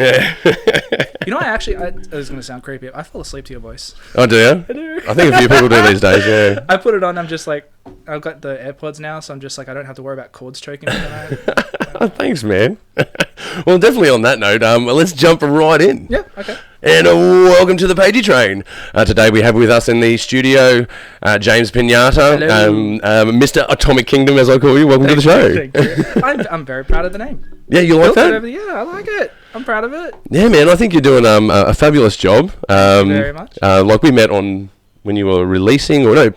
Yeah. You know, I was going to sound creepy. I fall asleep to your voice. Oh, do you? I do. I think a few people do these days, yeah. I put it on, I'm just like, I've got the AirPods now, so I'm just like, I don't have to worry about cords choking me tonight. Oh, thanks, man. Well, definitely on that note, let's jump right in. Yeah, okay. And welcome to the Pagey Train. Today we have with us in the studio James Peniata, Mr. Atomic Kingdom, as I call you. Welcome to the show. Thank you. I'm very proud of the name. Yeah, you like that? Yeah, I like it. I'm proud of it. Yeah, man, I think you're doing a fabulous job. Thank you very much. Like we met on when you were releasing, or no,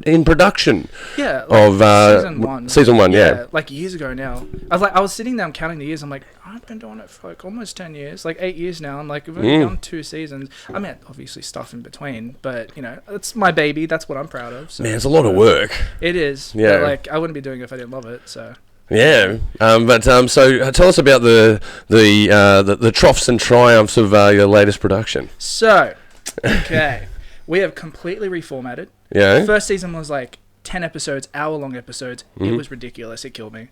in production. Yeah, like of season one. Season one, yeah. Like years ago now. I was sitting there, I'm counting the years. I'm like, I've been doing it for like almost 10 years, like 8 years now. I'm like, we've only done 2 seasons. I mean, obviously stuff in between, but you know, it's my baby. That's what I'm proud of. So, Man, it's a lot of work. It is. Yeah. But like, I wouldn't be doing it if I didn't love it. So. Yeah, so tell us about the troughs and triumphs of your latest production. So, okay, we have completely reformatted. Yeah. The first season was like 10 episodes, hour-long episodes. It was ridiculous. It killed me.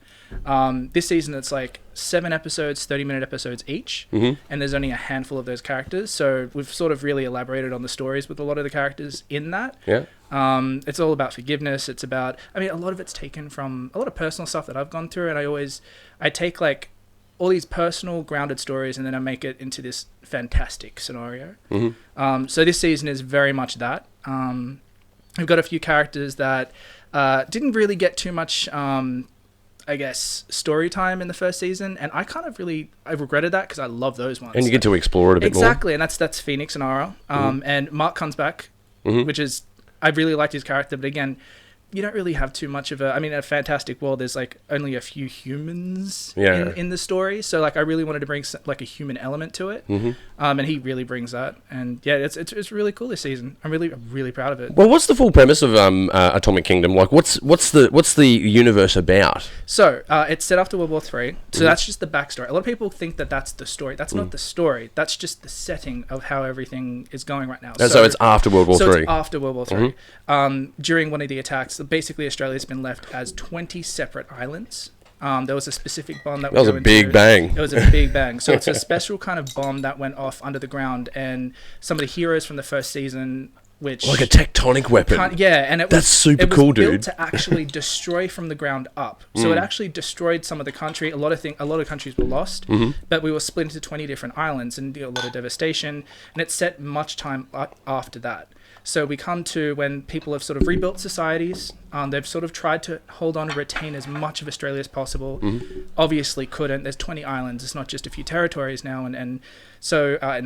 This season, it's like 7 episodes, 30-minute episodes each, and there's only a handful of those characters. So we've sort of really elaborated on the stories with a lot of the characters in that. Yeah. It's all about forgiveness. It's about, I mean, a lot of it's taken from a lot of personal stuff that I've gone through, and I take like all these personal grounded stories and then I make it into this fantastic scenario. So this season is very much that. We've got a few characters that didn't really get too much, I guess, story time in the first season, and I regretted that because I love those ones. And you get to explore it a bit more. Exactly, and that's Phoenix and Ara. And Mark comes back, which is, I really liked his character, but again, you don't really have too much of in a fantastic world, there's like only a few humans in the story. So like I really wanted to bring like a human element to it. And he really brings that. And yeah, it's really cool this season. I'm really proud of it. Well, what's the full premise of Atomic Kingdom? Like what's the universe about? So it's set after World War III. So that's just the backstory. A lot of people think that that's the story. That's not the story. That's just the setting of how everything is going right now. So it's after World War III. So it's after World War III. During one of the attacks, basically Australia's been left as 20 separate islands. There was a specific bomb that was a big bang. It was a big bang. So it's a special kind of bomb that went off under the ground, and some of the heroes from the first season, which like a tectonic weapon. And that's super cool, dude. It was built to actually destroy from the ground up. So it actually destroyed some of the country. A lot of countries were lost, but we were split into 20 different islands and a lot of devastation. And it set much time after that. So we come to when people have sort of rebuilt societies. They've sort of tried to hold on and retain as much of Australia as possible. Obviously couldn't. There's 20 islands. It's not just a few territories now and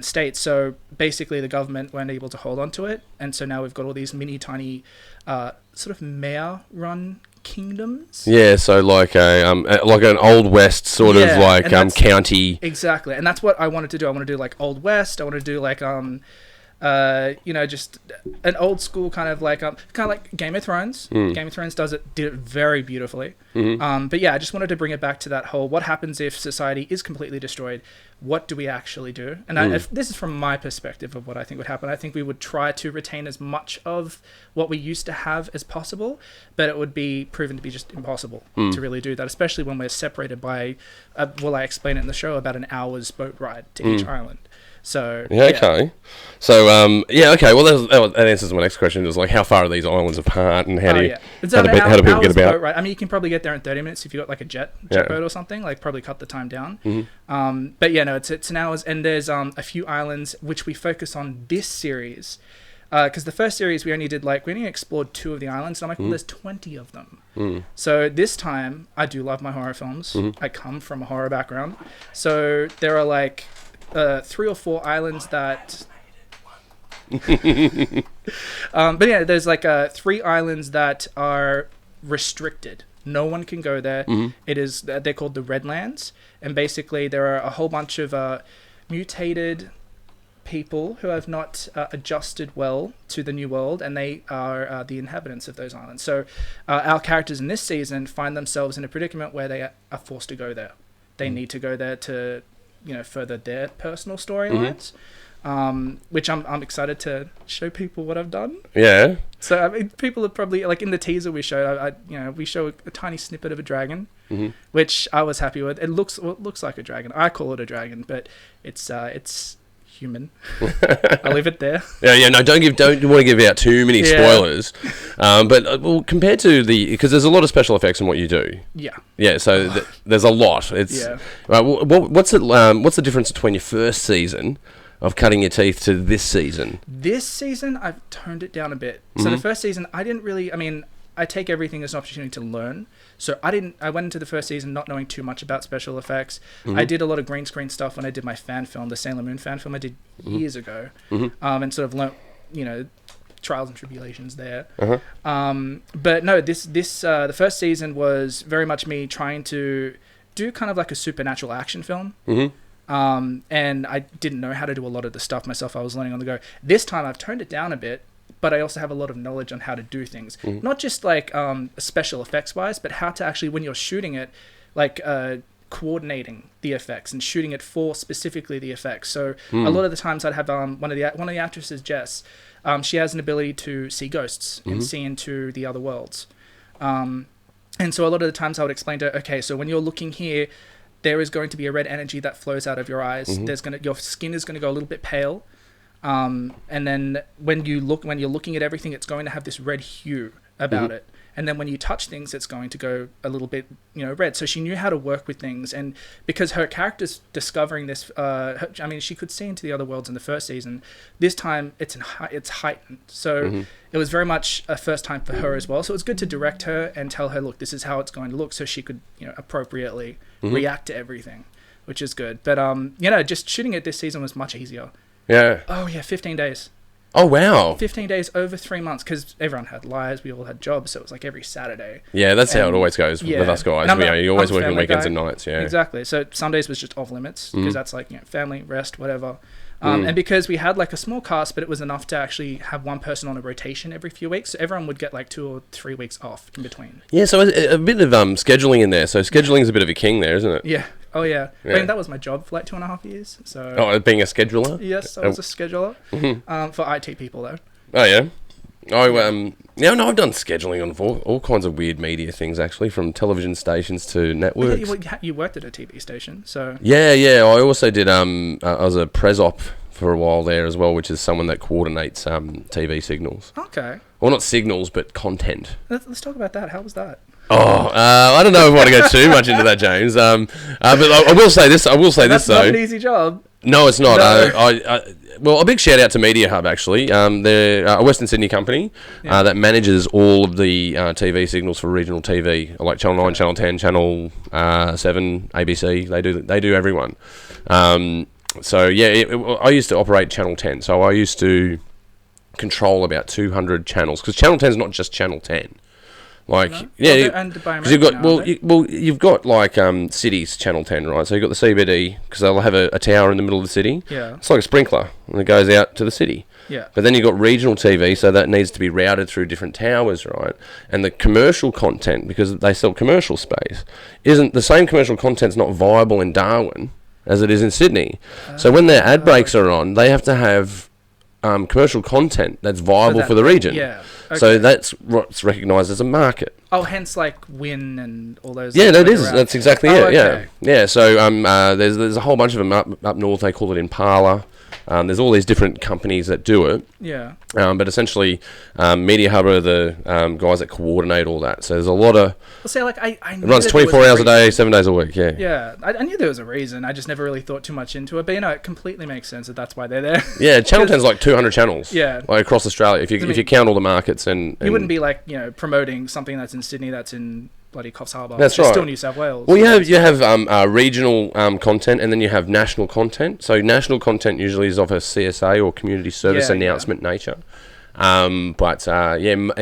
states. So basically the government weren't able to hold on to it. And so now we've got all these mini tiny sort of mayor-run kingdoms. Yeah, so like an Old West sort of like county. Exactly. And that's what I wanted to do. I want to do like Old West. I want to do like just an old school kind of like Game of Thrones. Game of Thrones did it very beautifully. But yeah, I just wanted to bring it back to that whole, what happens if society is completely destroyed? What do we actually do? And if this is from my perspective of what I think would happen. I think we would try to retain as much of what we used to have as possible, but it would be proven to be just impossible to really do that, especially when we're separated by, I explain it in the show, about an hour's boat ride to each island. So okay. So okay. Well, that answers my next question. Is like, how far are these islands apart, and how do people get about? Boat, right? I mean, you can probably get there in 30 minutes if you got like a jet boat or something. Like, probably cut the time down. But yeah, no, it's an hour's, and there's a few islands which we focus on this series. Because the first series we only explored 2 of the islands, and I'm like, well, there's 20 of them. So this time, I do love my horror films. I come from a horror background, so there are like 3 or 4 islands that but yeah, there's like 3 islands that are restricted. No one can go there. It is, they're called the Redlands, and basically there are a whole bunch of mutated people who have not adjusted well to the new world, and they are the inhabitants of those islands. So our characters in this season find themselves in a predicament where they are forced to go there. They need to go there to further their personal storylines. which I'm excited to show people what I've done. Yeah. So I mean, people are probably like in the teaser we showed. We show a tiny snippet of a dragon, which I was happy with. It looks like a dragon. I call it a dragon, but it's human. I'll leave it there. Yeah. No, don't want to give out too many spoilers. But compared to because there's a lot of special effects in what you do. Yeah. Yeah. So there's a lot. It's what's the difference between your first season of cutting your teeth to this season? This season, I've toned it down a bit. So the first season, I didn't really. I mean, I take everything as an opportunity to learn. So I went into the first season not knowing too much about special effects. I did a lot of green screen stuff when I did my fan film, the Sailor Moon fan film I did years ago, and sort of learnt, trials and tribulations there. But no, the first season was very much me trying to do kind of like a supernatural action film. And I didn't know how to do a lot of the stuff myself. I was learning on the go. This time I've toned it down a bit, but I also have a lot of knowledge on how to do things. Not just like special effects wise, but how to actually, when you're shooting it, like coordinating the effects and shooting it for specifically the effects. So a lot of the times I'd have one of the actresses, Jess, she has an ability to see ghosts and see into the other worlds. And so a lot of the times I would explain to her, okay, so when you're looking here, there is going to be a red energy that flows out of your eyes. Your skin is going to go a little bit pale. And then when you're looking at everything, it's going to have this red hue about it. And then when you touch things, it's going to go a little bit, red. So she knew how to work with things. And because her character's discovering this, she could see into the other worlds in the first season. This time, it's heightened. So it was very much a first time for her as well. So it was good to direct her and tell her, look, this is how it's going to look. So she could, appropriately react to everything, which is good. But, just shooting it this season was much easier. Yeah. Oh, yeah, 15 days. Oh, wow. 15 days over 3 months, because everyone had lives, we all had jobs, so it was like every Saturday. Yeah, that's how it always goes with us guys. You're always working weekends and nights, yeah. Exactly. So Sundays was just off limits, because that's like, family, rest, whatever. And because we had like a small cast, but it was enough to actually have one person on a rotation every few weeks, so everyone would get like 2 or 3 weeks off in between. Yeah, so a bit of scheduling in there. So scheduling is a bit of a king there, isn't it? Yeah. Oh, yeah. I mean, that was my job for like 2.5 years. So. Being a scheduler? Yes, I was a scheduler. For IT people, though. Oh, yeah? I've done scheduling on all kinds of weird media things, actually, from television stations to networks. You worked at a TV station, so... Yeah. I also did, I was a pres op for a while there as well, which is someone that coordinates TV signals. Okay. Well, not signals, but content. Let's talk about that. How was that? I don't know if I want to go too much into that, James. But I will say this. That's not an easy job. No, it's not. Well, a big shout out to Media Hub, actually. They're a Western Sydney company that manages all of the TV signals for regional TV, like Channel 9, Channel 10, Channel 7, ABC. They do everyone. I used to operate Channel 10, so I used to control about 200 channels, because Channel 10 is not just Channel 10. You've got like cities Channel 10, right? So you've got the CBD, because they'll have a tower in the middle of the city. Yeah. It's like a sprinkler, and it goes out to the city. Yeah. But then you've got regional TV, so that needs to be routed through different towers, right? And the commercial content, because they sell commercial space, isn't the same commercial content's not viable in Darwin as it is in Sydney. So when their ad breaks are on, they have to have commercial content that's viable for the region. Yeah. Okay. So that's what's recognised as a market. Oh, hence like Win and all those. Yeah, that is. That's exactly it. Okay. Yeah. So there's a whole bunch of them up north. They call it Impala. There's all these different companies that do it. Yeah. But essentially, Media Hub are the guys that coordinate all that. So there's a lot of... Well, say, like, I it runs 24 hours a day, 7 days a week, yeah. Yeah. I knew there was a reason. I just never really thought too much into it. But, it completely makes sense that's why they're there. Yeah, Channel 10's like 200 channels. Yeah. Like across Australia, if you count all the markets and... You wouldn't be, like, promoting something that's in Sydney that's in... bloody Coffs Harbour. That's right. It's still New South Wales. Well, you have regional content, and then you have national content. So national content usually is of a CSA or community service announcement nature. And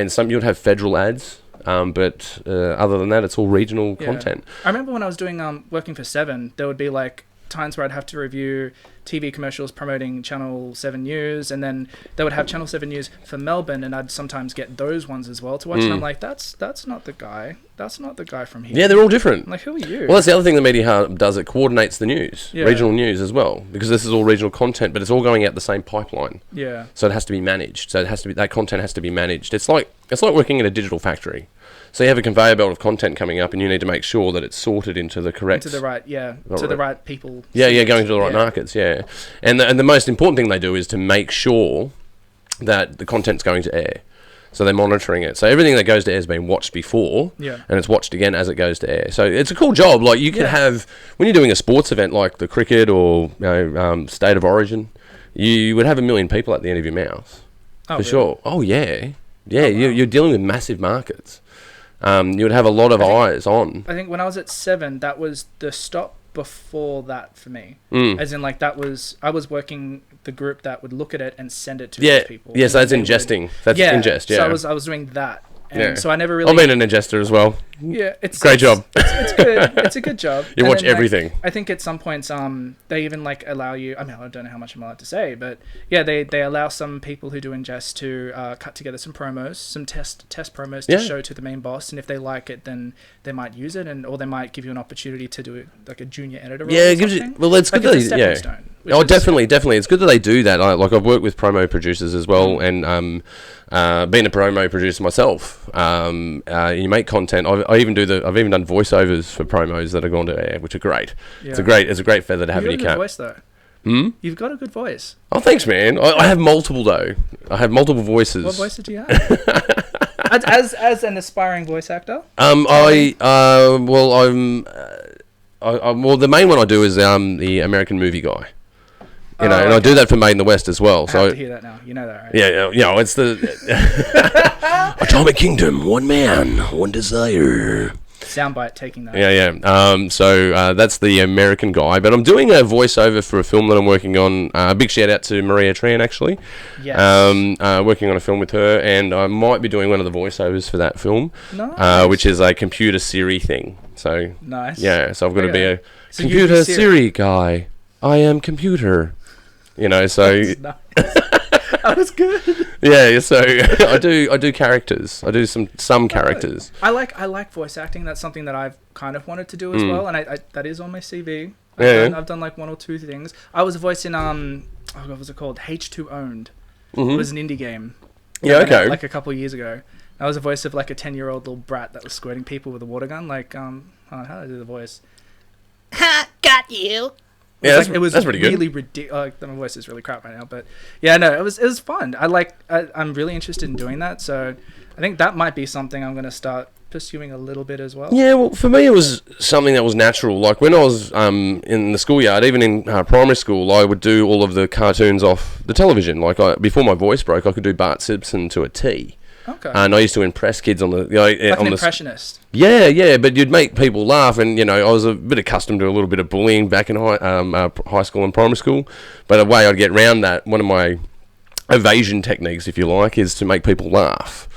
some you'd have federal ads. But other than that, it's all regional content. I remember when I was doing working for Seven, there would be like times where I'd have to review TV commercials promoting Channel 7 News, and then they would have Channel 7 News for Melbourne, and I'd sometimes get those ones as well to watch. And I'm like, that's not the guy. That's not the guy from here. Yeah, they're all different. I'm like, who are you? Well, that's the other thing the Media Hub does. It coordinates the news, regional news as well, because this is all regional content, but it's all going out the same pipeline. Yeah. So it has to be managed. So it has to be, that content has to be managed. It's like working in a digital factory. So you have a conveyor belt of content coming up, and you need to make sure that it's sorted into the correct... the right people. Yeah, going to the right markets, yeah. And the most important thing they do is to make sure that the content's going to air. So they're monitoring it. So everything that goes to air has been watched before, and it's watched again as it goes to air. So it's a cool job. Like, you can have... When you're doing a sports event like the cricket or State of Origin, you would have 1 million people at the end of your mouth. Oh, for really? Sure. Oh, yeah. Yeah, wow. You're dealing with massive markets. You would have a lot of eyes on. I think when I was at 7, that was the stop before that for me. As in, like, I was working the group that would look at it and send it to those people. Yeah, so that's ingesting. That's ingest, yeah. So I was doing that. And so I never really... I've been an ingester as well. Yeah, it's... Great job. It's good. It's a good job. You watch everything. I think at some points, they even, like, allow you... I mean, I don't know how much I'm allowed to say, but, yeah, they allow some people who do ingest to cut together some promos, some test promos to show to the main boss, and if they like it, then they might use it, or they might give you an opportunity to do it, like a junior editor role. Yeah, it gives you... Well, it's good that... Yeah. Stone, definitely. It's good that they do that. Like, I've worked with promo producers as well, and being a promo producer myself, you make content. I've even done voiceovers for promos that have gone to air, which are great. Yeah. It's a great feather to have in your cap. You've got a good voice, though. You've got a good voice. Oh, thanks, man. I have multiple though. I have multiple voices. What voice did you have? as an aspiring voice actor? Well, the main one I do is the American movie guy. You know, and I do that for Made in the West as well. I have to hear that now. You know that, right? Yeah. It's the Atomic Kingdom, one man, one desire. Soundbite taking that. Yeah. So that's the American guy, but I'm doing a voiceover for a film that I'm working on. Big shout out to Maria Tran, actually. Yes. Working on a film with her, and I might be doing one of the voiceovers for that film. Nice. Which is a computer Siri thing. So nice. Yeah. So I've got to be a computer Siri guy. I am computer. You know, so nice. That was good. Yeah, so I do characters. I do some characters. I like voice acting. That's something that I've kind of wanted to do as well, and I that is on my CV. I've done like 1 or 2 things. I was a voice in what was it called? H2 Owned. It was an indie game. Yeah, okay. Like a couple of years ago. I was a voice of like a 10-year-old little brat that was squirting people with a water gun. Like how do I do the voice? Ha! Got you. Yeah, it was that's pretty good. Really ridiculous. My voice is really crap right now, but yeah, no, it was fun. I'm really interested in doing that, so I think that might be something I'm going to start pursuing a little bit as well. Yeah, well, for me it was something that was natural. Like when I was in the schoolyard, even in primary school, I would do all of the cartoons off the television. Like before my voice broke, I could do Bart Simpson to a T. Okay. And I used to impress kids on the like an impressionist. Yeah, but you'd make people laugh, and you know I was a bit accustomed to a little bit of bullying back in high school and primary school. But a way I'd get around that, one of my evasion techniques, if you like, is to make people laugh,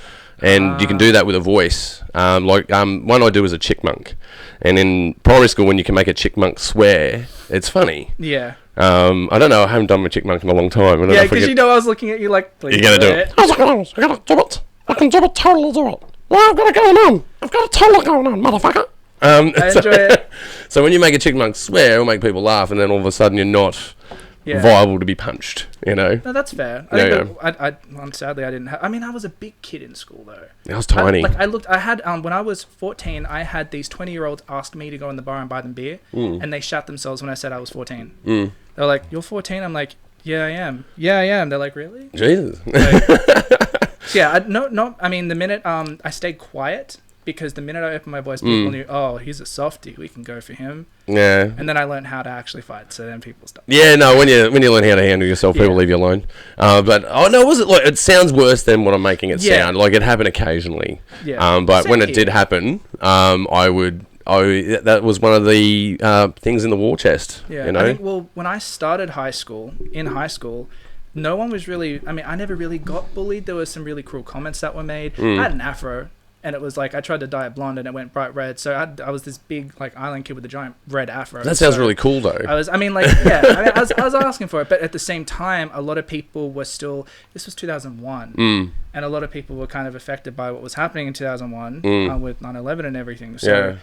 and you can do that with a voice. One I do is a chickmunk, and in primary school when you can make a chickmunk swear, it's funny. Yeah. I don't know. I haven't done my chickmunk in a long time. Yeah, because you know I was looking at you like, please. You're gonna do it. I gotta do it. I can do it. Totally do it. Well, I've got it going on. I've got a total going on, motherfucker. I enjoy it. So when you make a chickmunk swear, it'll make people laugh, and then all of a sudden you're not viable to be punched. You know. No, that's fair. Sadly, I didn't have. I mean, I was a big kid in school though. I was tiny. I had when I was 14, I had these 20-year-olds ask me to go in the bar and buy them beer, and they shat themselves when I said I was 14. They're like, "You're 14?" I'm like, "Yeah, I am." "Yeah, I am." They're like, "Really?" Jesus. I mean, the minute I stayed quiet, because the minute I opened my voice, people knew, oh, he's a softie, we can go for him. Yeah. And then I learned how to actually fight, so then people stopped. Yeah, no, when you learn how to handle yourself, people leave you alone. It sounds worse than what I'm making it sound. Like, it happened occasionally. Yeah. But when it did happen, that was one of the things in the war chest. Yeah. You know? I think, when I started high school, no one was really, I never really got bullied. There were some really cruel comments that were made. I had an afro. and it was like I tried to dye it blonde and it went bright red. So I was this big like island kid with a giant red afro. That sounds really cool though. I was asking for it, but at the same time, a lot of people were still. This was 2001, and a lot of people were kind of affected by what was happening in 2001 with 9/11 and everything. So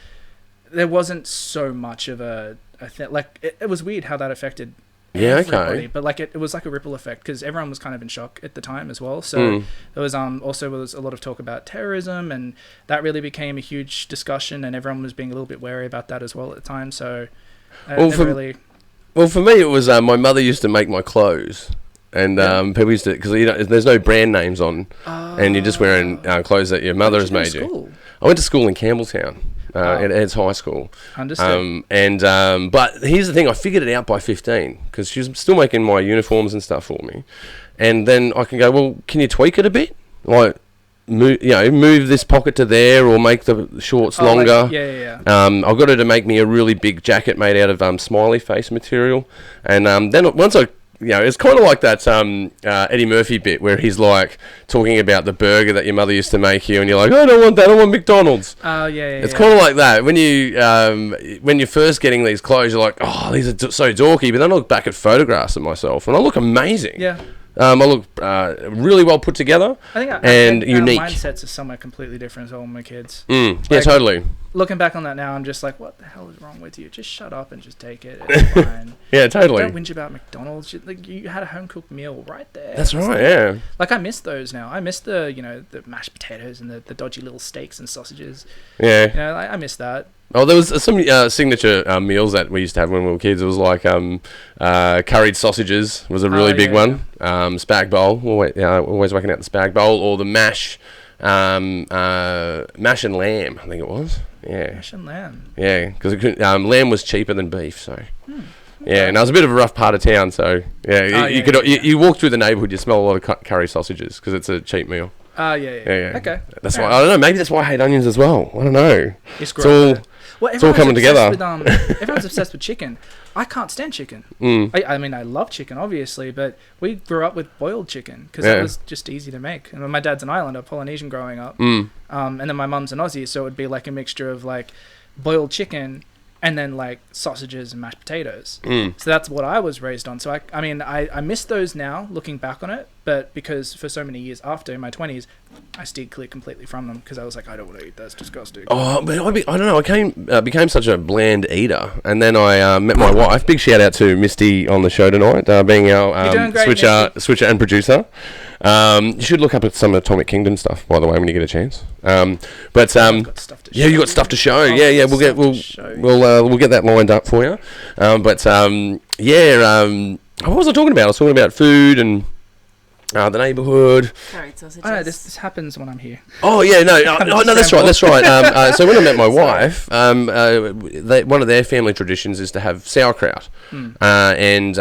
there wasn't so much of a thing. Like it was weird how that affected. Yeah, everybody. okay. But like it was like a ripple effect because everyone was kind of in shock at the time as well. So there was also was a lot of talk about terrorism, and that really became a huge discussion, and everyone was being a little bit wary about that as well at the time. So well, for me, it was my mother used to make my clothes, and people used to because there's no brand names on, and you're just wearing clothes that your mother has made you. I went to school in Campbelltown. At Ed's High School. Understood. But here's the thing, I figured it out by 15 because she was still making my uniforms and stuff for me. And then I can go, well, can you tweak it a bit? Like, move this pocket to there or make the shorts longer. I've got her to make me a really big jacket made out of smiley face material. And then once I... it's kind of like that Eddie Murphy bit where he's like talking about the burger that your mother used to make you, and you're like, I don't want that, I want McDonald's. Oh It's kind of like that when you're first getting these clothes, you're like, oh, these are so dorky. But then I look back at photographs of myself, and I look amazing. Yeah. I look really well put together. I and unique. Our mindsets are somewhere completely different as well with my kids. Yeah, totally. Looking back on that now, I'm just like, what the hell is wrong with you? Just shut up and just take it. It's fine. Yeah, totally. Don't whinge about McDonald's. You had a home cooked meal right there. That's right. Yeah. Like I miss those now. I miss the the mashed potatoes and the dodgy little steaks and sausages. Yeah. I miss that. Oh, there was some signature meals that we used to have when we were kids. It was like curried sausages was a really big one. Spag bowl, always working out the spag bowl, or the mash and lamb, I think it was. Yeah. Mash and lamb. Yeah, because lamb was cheaper than beef, so. Yeah, and that was a bit of a rough part of town, so you walk through the neighbourhood, you smell a lot of curry sausages because it's a cheap meal. Yeah. Okay. That's why I don't know. Maybe that's why I hate onions as well. I don't know. It's all coming together. Everyone's obsessed with chicken. I can't stand chicken. I mean, I love chicken, obviously, but we grew up with boiled chicken because it was just easy to make. And my dad's an Islander, Polynesian growing up, and then my mum's an Aussie, so it would be like a mixture of like boiled chicken and then like sausages and mashed potatoes. So that's what I was raised on. So I miss those now, looking back on it, but because for so many years after, in my 20s, I steered clear completely from them because I was like, I don't want to eat that. It's disgusting. Oh, but I don't know. I became such a bland eater, and then I met my wife. Big shout out to Misty on the show tonight, being our switcher and producer. You should look up at some Atomic Kingdom stuff, by the way, when you get a chance. I've got stuff to show. You got stuff to show. We'll get that lined up for you. What was I talking about? I was talking about food and the neighbourhood. I know this happens when I'm here. Oh yeah, no, that's right. So when I met my wife, one of their family traditions is to have sauerkraut, and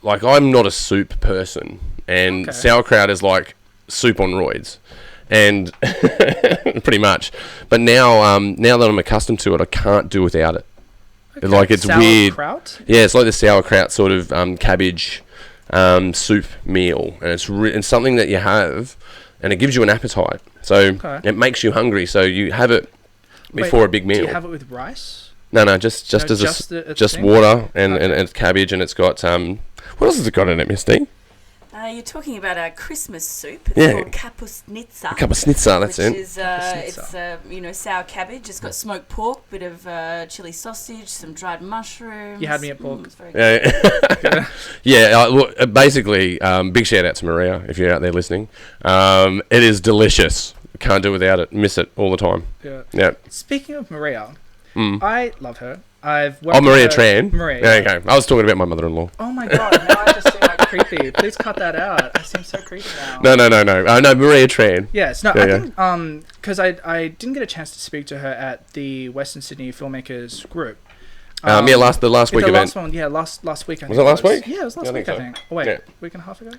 like I'm not a soup person, and sauerkraut is like soup on roids, and pretty much. But now that I'm accustomed to it, I can't do without it. Okay. Like it's weird. Yeah, it's like the sauerkraut sort of cabbage. Soup meal, and it's something that you have, and it gives you an appetite. So it makes you hungry. So you have it before a big meal. Do you have it with rice? No, just as water and cabbage, and it's got what else has it got in it, Misty? You're talking about a Christmas soup. It's called kapusnitsa. Kapusnitsa, that's it. Which is, sour cabbage. It's got smoked pork, bit of chili sausage, some dried mushrooms. You had me at pork. It's very good. Basically, big shout out to Maria if you're out there listening. It is delicious. Can't do without it. Miss it all the time. Yeah. Speaking of Maria, I love her. Maria Tran. Maria. Yeah, okay. I was talking about my mother-in-law. Oh my god, now I just seem like creepy. Please cut that out. I seem so creepy now. No. No, Maria Tran. Yes, no, I think, because I didn't get a chance to speak to her at the Western Sydney Filmmakers group. The last week event. Last week. I think was it last week? Yeah, it was last week, I think. Oh, wait, week and a half ago?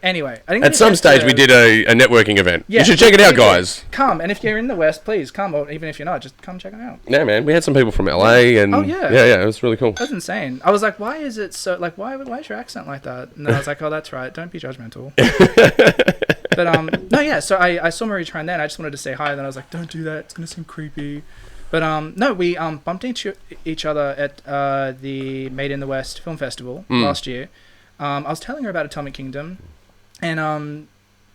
Anyway, I didn't at some stage we did a networking event. Yeah, you should check it out, guys. Come, and if you're in the West, please come, or even if you're not, just come check it out. Yeah, man, we had some people from LA, and yeah, it was really cool. That's insane. I was like, why is it so, like, why is your accent like that? And then I was like, oh, that's right, don't be judgmental. But no, yeah. So I saw Marie Tran then. I just wanted to say hi. And then I was like, don't do that. It's gonna seem creepy. But no, we bumped into each other at the Made in the West Film Festival last year. I was telling her about Atomic Kingdom, and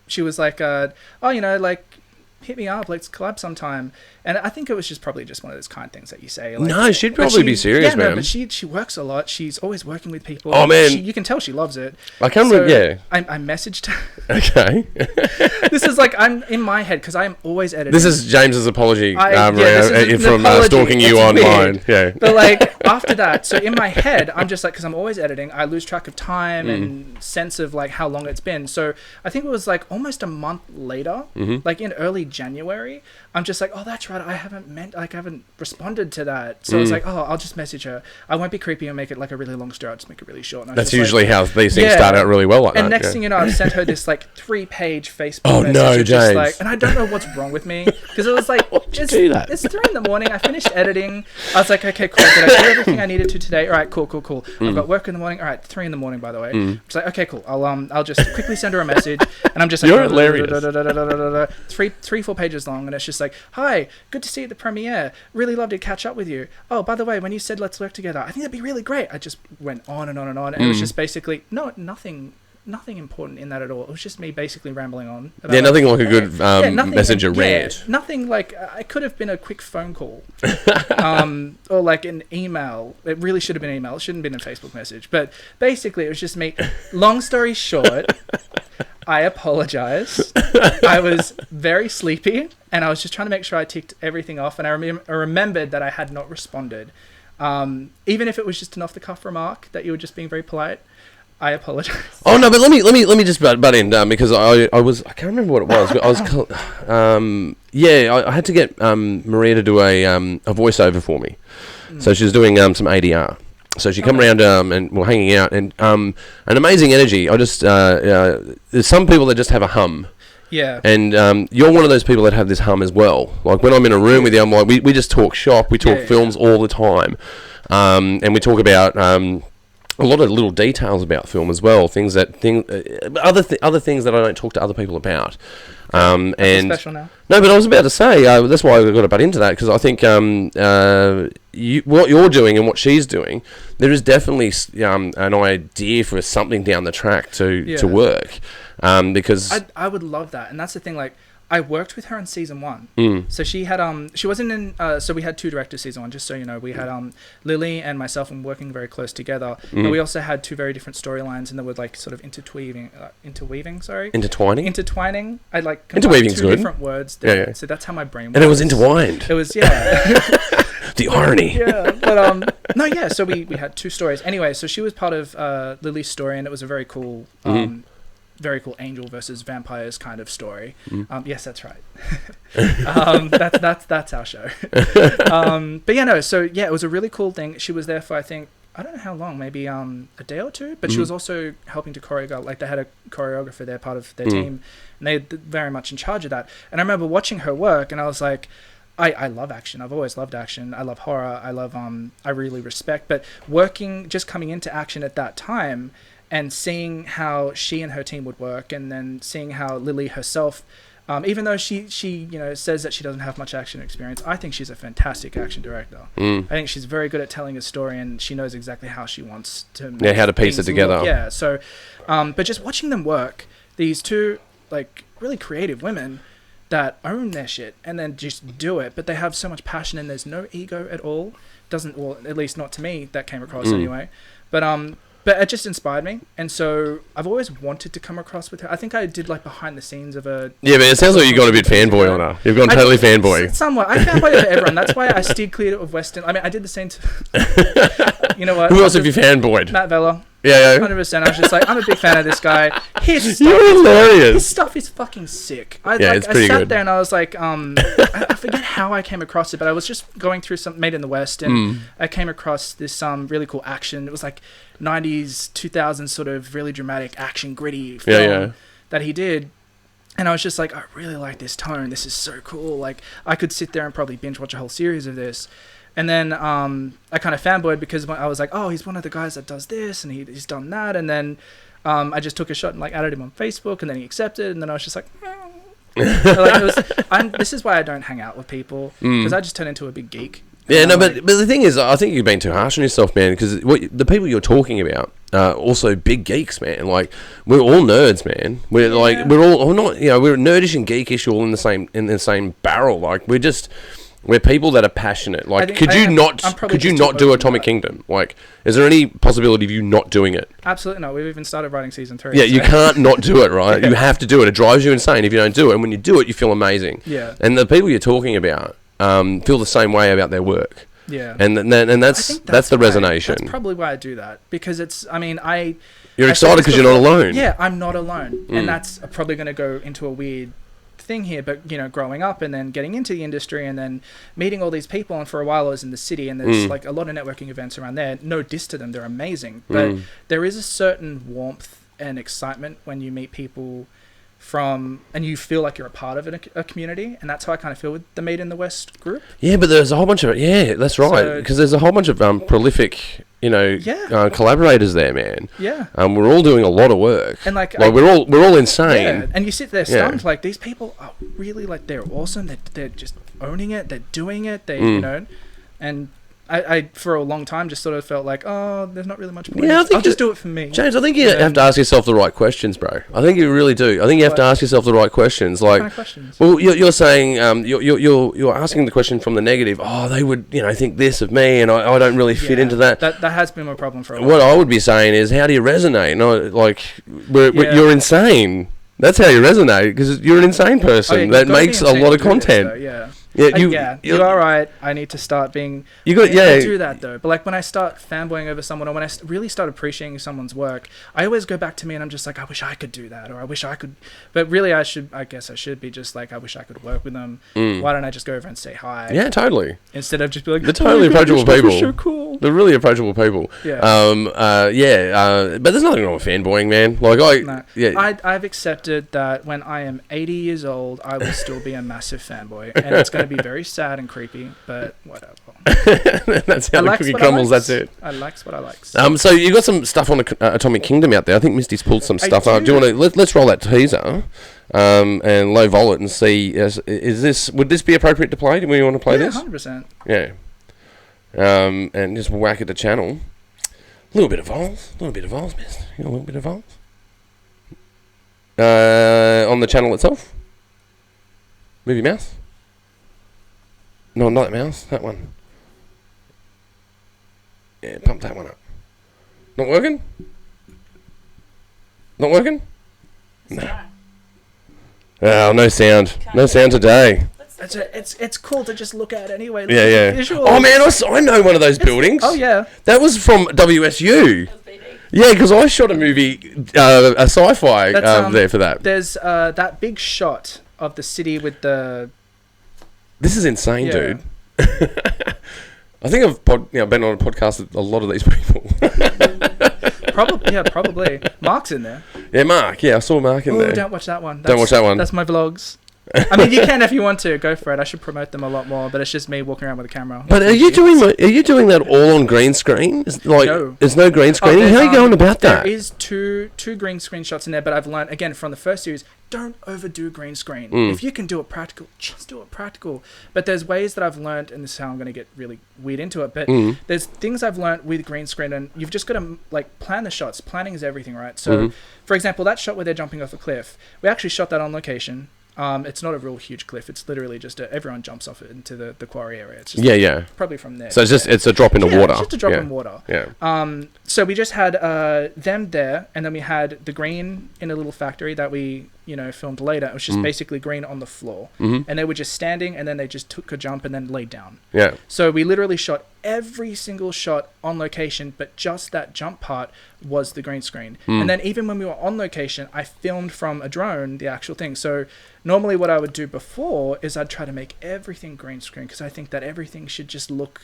she was like, oh, like, hit me up, let's collab sometime. And I think it was just probably just one of those kind things that you say. Like, no, she'd probably be serious, man. No, but she works a lot. She's always working with people. Oh, man. You can tell she loves it. I can't remember, yeah. I messaged her. Okay. This is like, I'm in my head, because I'm always editing. This is James's apology from stalking you online. Yeah. But like, after that, so in my head, I'm just like, because I'm always editing, I lose track of time and sense of like how long it's been. So I think it was like almost a month later, like in early January, I'm just like, oh, that's right, I haven't responded to that. So I was like, oh, I'll just message her. I won't be creepy and make it like a really long story. I'll just make it really short. That's usually how these things start out really well like that. And next thing you know, I've sent her this like 3-page Facebook message. No, just James. like, and I don't know what's wrong with me, because it was like, it's 3 a.m. I finished editing. I was like, okay, cool. Did I do everything I needed to today? All right, cool. I've got work in the morning. All right, 3 a.m, by the way. It's like, okay, cool. I'll just quickly send her a message, and I'm just like, you're hilarious. 3-4 pages long, and it's just like, hi, good to see you at the premiere. Really love to catch up with you. Oh, by the way, when you said let's work together, I think that'd be really great. I just went on and on and on, and it was just basically nothing important in that at all. It was just me basically rambling on. About nothing like a good messenger rant. Nothing like, it could have been a quick phone call, or like an email. It really should have been an email. It shouldn't have been a Facebook message. But basically, it was just me. Long story short, I apologize. I was very sleepy, and I was just trying to make sure I ticked everything off. And I remembered that I had not responded, even if it was just an off-the-cuff remark that you were just being very polite. I apologize. Oh no, but let me just butt in because I can't remember what it was. But I had to get Maria to do a voiceover for me. So she was doing some ADR. So she come around and we're hanging out, and an amazing energy. I just there's some people that just have a hum. Yeah. And you're one of those people that have this hum as well. Like when I'm in a room with you, I'm like, we just talk shop, we talk films all the time, and we talk about a lot of little details about film as well. Other things that I don't talk to other people about. And special now. No, but I was about to say that's why I got to butt into that, because I think what you're doing and what she's doing, there is definitely an idea for something down the track to work. Because I would love that, and that's the thing. Like, I worked with her in season 1. So she had she wasn't in so we had 2 directors season 1, just so you know. We had Lily and myself, and working very close together. But we also had 2 very different storylines, and they were like sort of intertwining. I like interweaving's 2 good. Different words. So that's how my brain works. And it was intertwined. It was the irony. Yeah, but no, yeah. So we had 2 stories. Anyway, so she was part of Lily's story, and it was a very cool very cool angel versus vampires kind of story. Yes, that's right. That's our show. But yeah, no. So yeah, it was a really cool thing. She was there for, I think, I don't know how long, maybe a day or 2. But she was also helping to choreograph. Like, they had a choreographer there, part of their team, and they're very much in charge of that. And I remember watching her work, and I was like, I love action. I've always loved action. I love horror. I love I really respect. But just coming into action at that time, and seeing how she and her team would work, and then seeing how Lily herself, even though she says that she doesn't have much action experience, I think she's a fantastic action director. I think she's very good at telling a story, and she knows exactly how she wants to how to piece it together. Yeah. So, but just watching them work, these 2 like really creative women that own their shit and then just do it, but they have so much passion, and there's no ego at all. Well, at least not to me, that came across anyway. But it just inspired me, and so I've always wanted to come across with her. I think I did like behind the scenes of a... Yeah, but it sounds like you got a bit fanboy on her. You've gone totally fanboy. Somewhat. I fanboy over everyone. That's why I steered clear of Western. I mean, I did the same you know what? Who else have you fanboyed? Matt Vella. Yeah. 100%. I was just like, I'm a big fan of this guy. You're hilarious. His stuff is fucking sick. It's pretty I sat good. there and I was like, I forget how I came across it, but I was just going through some Made in the West, and I came across this really cool action. It was like 90s, 2000s sort of really dramatic action, gritty film that he did. And I was just like, I really like this tone. This is so cool. Like, I could sit there and probably binge watch a whole series of this. And then I kind of fanboyed because I was like, oh, he's one of the guys that does this, and he's done that. And then I just took a shot and like added him on Facebook, and then he accepted, and then I was just like, this is why I don't hang out with people, because I just turn into a big geek. Yeah, no, but the thing is, I think you've been too harsh on yourself, man, because the people you're talking about are also big geeks, man. Like, we're all nerds, man. We're like, we're not, we're nerdish and geekish all in the same barrel. Like, we're people that are passionate. Like, could you not do Atomic Kingdom? Like, is there any possibility of you not doing it? Absolutely not. We've even started writing season 3. Yeah, you can't not do it, right? You have to do it. It drives you insane if you don't do it. And when you do it, you feel amazing. Yeah. And the people you're talking about feel the same way about their work. Yeah. And that's the resonation. That's probably why I do that, because you're excited because you're not alone. Yeah, I'm not alone, and that's probably going to go into a weird thing here, but growing up and then getting into the industry and then meeting all these people, and for a while I was in the city, and there's like a lot of networking events around there. No diss to them, they're amazing, but there is a certain warmth and excitement when you meet people and you feel like you're a part of a community, and that's how I kind of feel with the Made in the West group. Yeah, but there's a whole bunch of that's right, because there's a whole bunch of prolific collaborators there, man. Yeah. We're all doing a lot of work, and we're all insane. Yeah, and you sit there stunned, like, these people are really, like, they're awesome. They're just owning it. They're doing it. And I for a long time just sort of felt like, oh, there's not really much point. Yeah, I'll just do it for me. James, I think you have to ask yourself the right questions, bro. I think you really do. I think you have to ask yourself the right questions. Like, what kind of questions? Well, you're saying you're asking the question from the negative. Oh, they would think this of me, and I don't really fit into that. That has been my problem for a while. What I would be saying is, how do you resonate? You're insane. That's how you resonate, because you're an insane person that makes a lot of content. You are right. I need to start being. I do that though, but like when I start fanboying over someone, or when I really start appreciating someone's work, I always go back to me and I'm just like, I wish I could do that, or I wish I could. But really, I guess I should be just like, I wish I could work with them. Why don't I just go over and say hi? Yeah, totally. Instead of just be like, they're totally approachable people. So cool. They're really approachable people. Yeah. But there's nothing wrong with fanboying, man. I've accepted that when I am 80 years old, I will still be a massive fanboy, and it's going to be very sad and creepy, but whatever. That's how the cookie crumbles. That's it. I likes what I likes. So you got some stuff on Atomic Kingdom out there. I think Misty's pulled some stuff up. Do you want to let's roll that teaser and low vol it and see? Would this be appropriate to play? Do we want to play this? 100%. Yeah. And just whack at the channel. A little bit of vols, mister. A little bit of vols. On the channel itself. Move your mouse. No, not that mouse. That one. Yeah, pump that one up. Not working? Not working? No. Oh, no sound. No sound today. It's cool to just look at anyway. Yeah. Visuals. Oh, man, I know one of those buildings. Oh, yeah. That was from WSU. Yeah, because I shot a movie, a sci-fi there for that. There's that big shot of the city with the... This is insane, dude. I think I've been on a podcast with a lot of these people. Probably. Mark's in there. Yeah, Mark. Yeah, I saw Mark in there. Don't watch that one. Don't watch that one. That's my vlogs. I mean, you can if you want to. Go for it. I should promote them a lot more, but it's just me walking around with a camera. But are you doing that all on green screen? No. There's no green screening? How are you going about that? There is two green screen shots in there, but I've learned, again, from the first series, don't overdo green screen. If you can do it practical, just do it practical. But there's ways that I've learned, and this is how I'm going to get really weird into it, but there's things I've learned with green screen, and you've just got to plan the shots. Planning is everything, right? So, for example, that shot where they're jumping off a cliff, we actually shot that on location. It's not a real huge cliff. It's literally just everyone jumps off it into the quarry area. It's just probably from there. So it's a drop in the water. It's just a drop in water. Yeah. So we just had them there, and then we had the green in a little factory that we filmed later. It was just basically green on the floor, and they were just standing, and then they just took a jump and then laid down. Yeah. So we literally shot every single shot on location, but just that jump part was the green screen. And then even when we were on location, I filmed from a drone the actual thing. So normally what I would do before is I'd try to make everything green screen, because I think that everything should just look...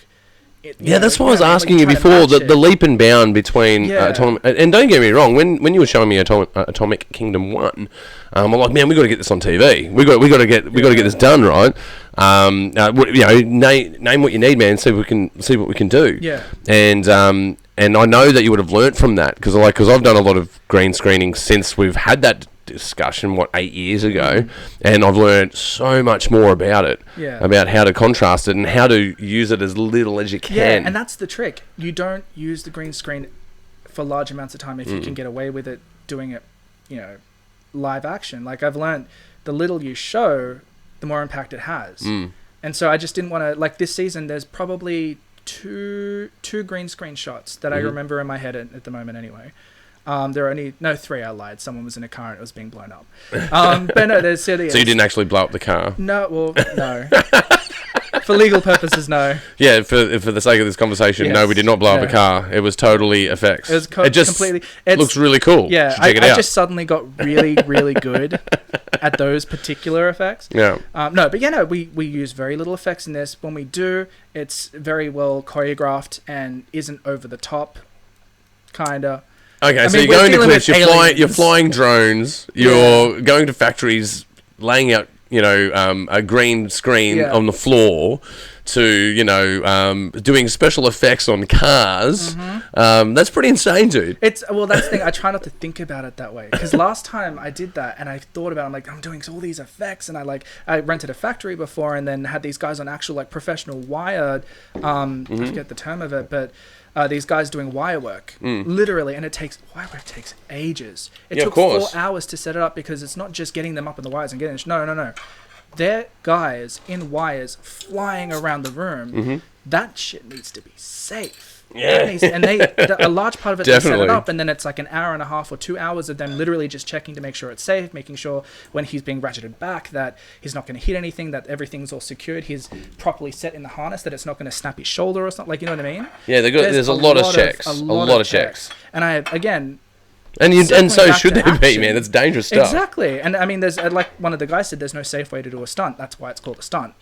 that's why I was asking you before, the leap and bound between Atomic... And don't get me wrong, when you were showing me Atomic Kingdom 1, I'm like, man, we got to get this on TV. We got to get this done, right? Name what you need, man. See what we can do. Yeah. And and I know that you would have learnt from that because I've done a lot of green screening since we've had that discussion 8 years ago, and I've learned so much more about it, about how to contrast it and how to use it as little as you can. Yeah, and that's the trick. You don't use the green screen for large amounts of time if you can get away with it doing it, live action. Like I've learned, the little you show, the more impact it has. And so I just didn't want to, like this season, there's probably two green screen shots that I remember in my head at the moment anyway. There are only 3. I lied. Someone was in a car and it was being blown up. But no, there's silly. So you didn't actually blow up the car? No, well, no. For legal purposes, no. Yeah, for the sake of this conversation, no, we did not blow up a car. It was totally effects. It was completely. It looks really cool. Yeah, I just suddenly got really, really good at those particular effects. Yeah. We use very little effects in this. When we do, it's very well choreographed and isn't over the top, kinda. Okay, so you're going to cliffs, you're flying drones, you're going to factories, laying out, a green screen on the floor to, doing special effects on cars. That's pretty insane, dude. That's the thing. I try not to think about it that way. Because last time I did that and I thought about it, I'm like, I'm doing all these effects. And I rented a factory before and then had these guys on actual, professional wire. I forget the term of it, but... these guys doing wire work, literally, and wire work takes ages. It took 4 hours to set it up because it's not just getting them up in the wires and getting it. No. They're guys in wires flying around the room. That shit needs to be safe. Yeah. A large part of it, they set it up, and then it's like an hour and a half or 2 hours of them literally just checking to make sure it's safe, making sure when he's being ratcheted back that he's not going to hit anything, that everything's all secured, he's properly set in the harness, that it's not going to snap his shoulder or something. You know what I mean? Yeah, there's a lot of checks. A lot of checks. And again... And so should there be, man. It's dangerous stuff. Exactly. And I mean, there's like one of the guys said, there's no safe way to do a stunt. That's why it's called a stunt.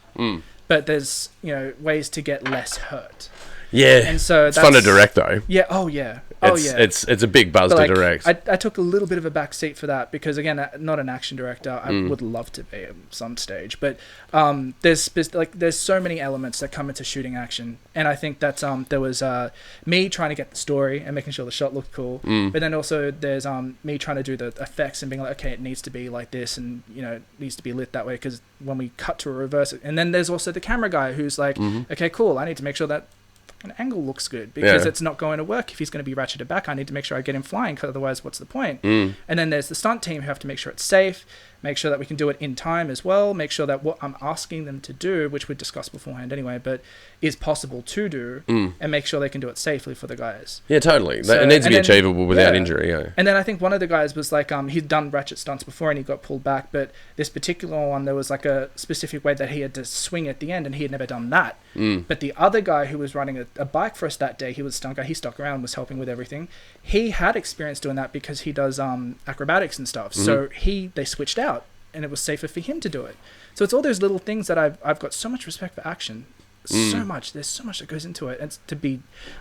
But there's ways to get less hurt. Yeah, and so it's fun to direct though. Yeah, it's a big buzz to direct. I took a little bit of a back seat for that because again, not an action director. I would love to be at some stage, but there's so many elements that come into shooting action, and I think that there was me trying to get the story and making sure the shot looked cool, but then also there's me trying to do the effects and being like, okay, it needs to be like this, and it needs to be lit that way because when we cut to a reverse, and then there's also the camera guy who's like, okay, cool, I need to make sure that an angle looks good because it's not going to work if he's going to be ratcheted back. I need to make sure I get him flying because otherwise what's the point? And then there's the stunt team who have to make sure it's safe, make sure that we can do it in time as well, make sure that what I'm asking them to do, which we discussed beforehand anyway, but is possible to do, and make sure they can do it safely for the guys. Yeah, totally. So, it needs to be achievable without injury. Yeah. And then I think one of the guys was like, he'd done ratchet stunts before and he got pulled back, but this particular one, there was like a specific way that he had to swing at the end and he had never done that. But the other guy who was riding a bike for us that day, he was a stunt guy, he stuck around, was helping with everything. He had experience doing that because he does acrobatics and stuff. So they switched out and it was safer for him to do it. So it's all those little things that I've got so much respect for action. So much. There's so much that goes into it. And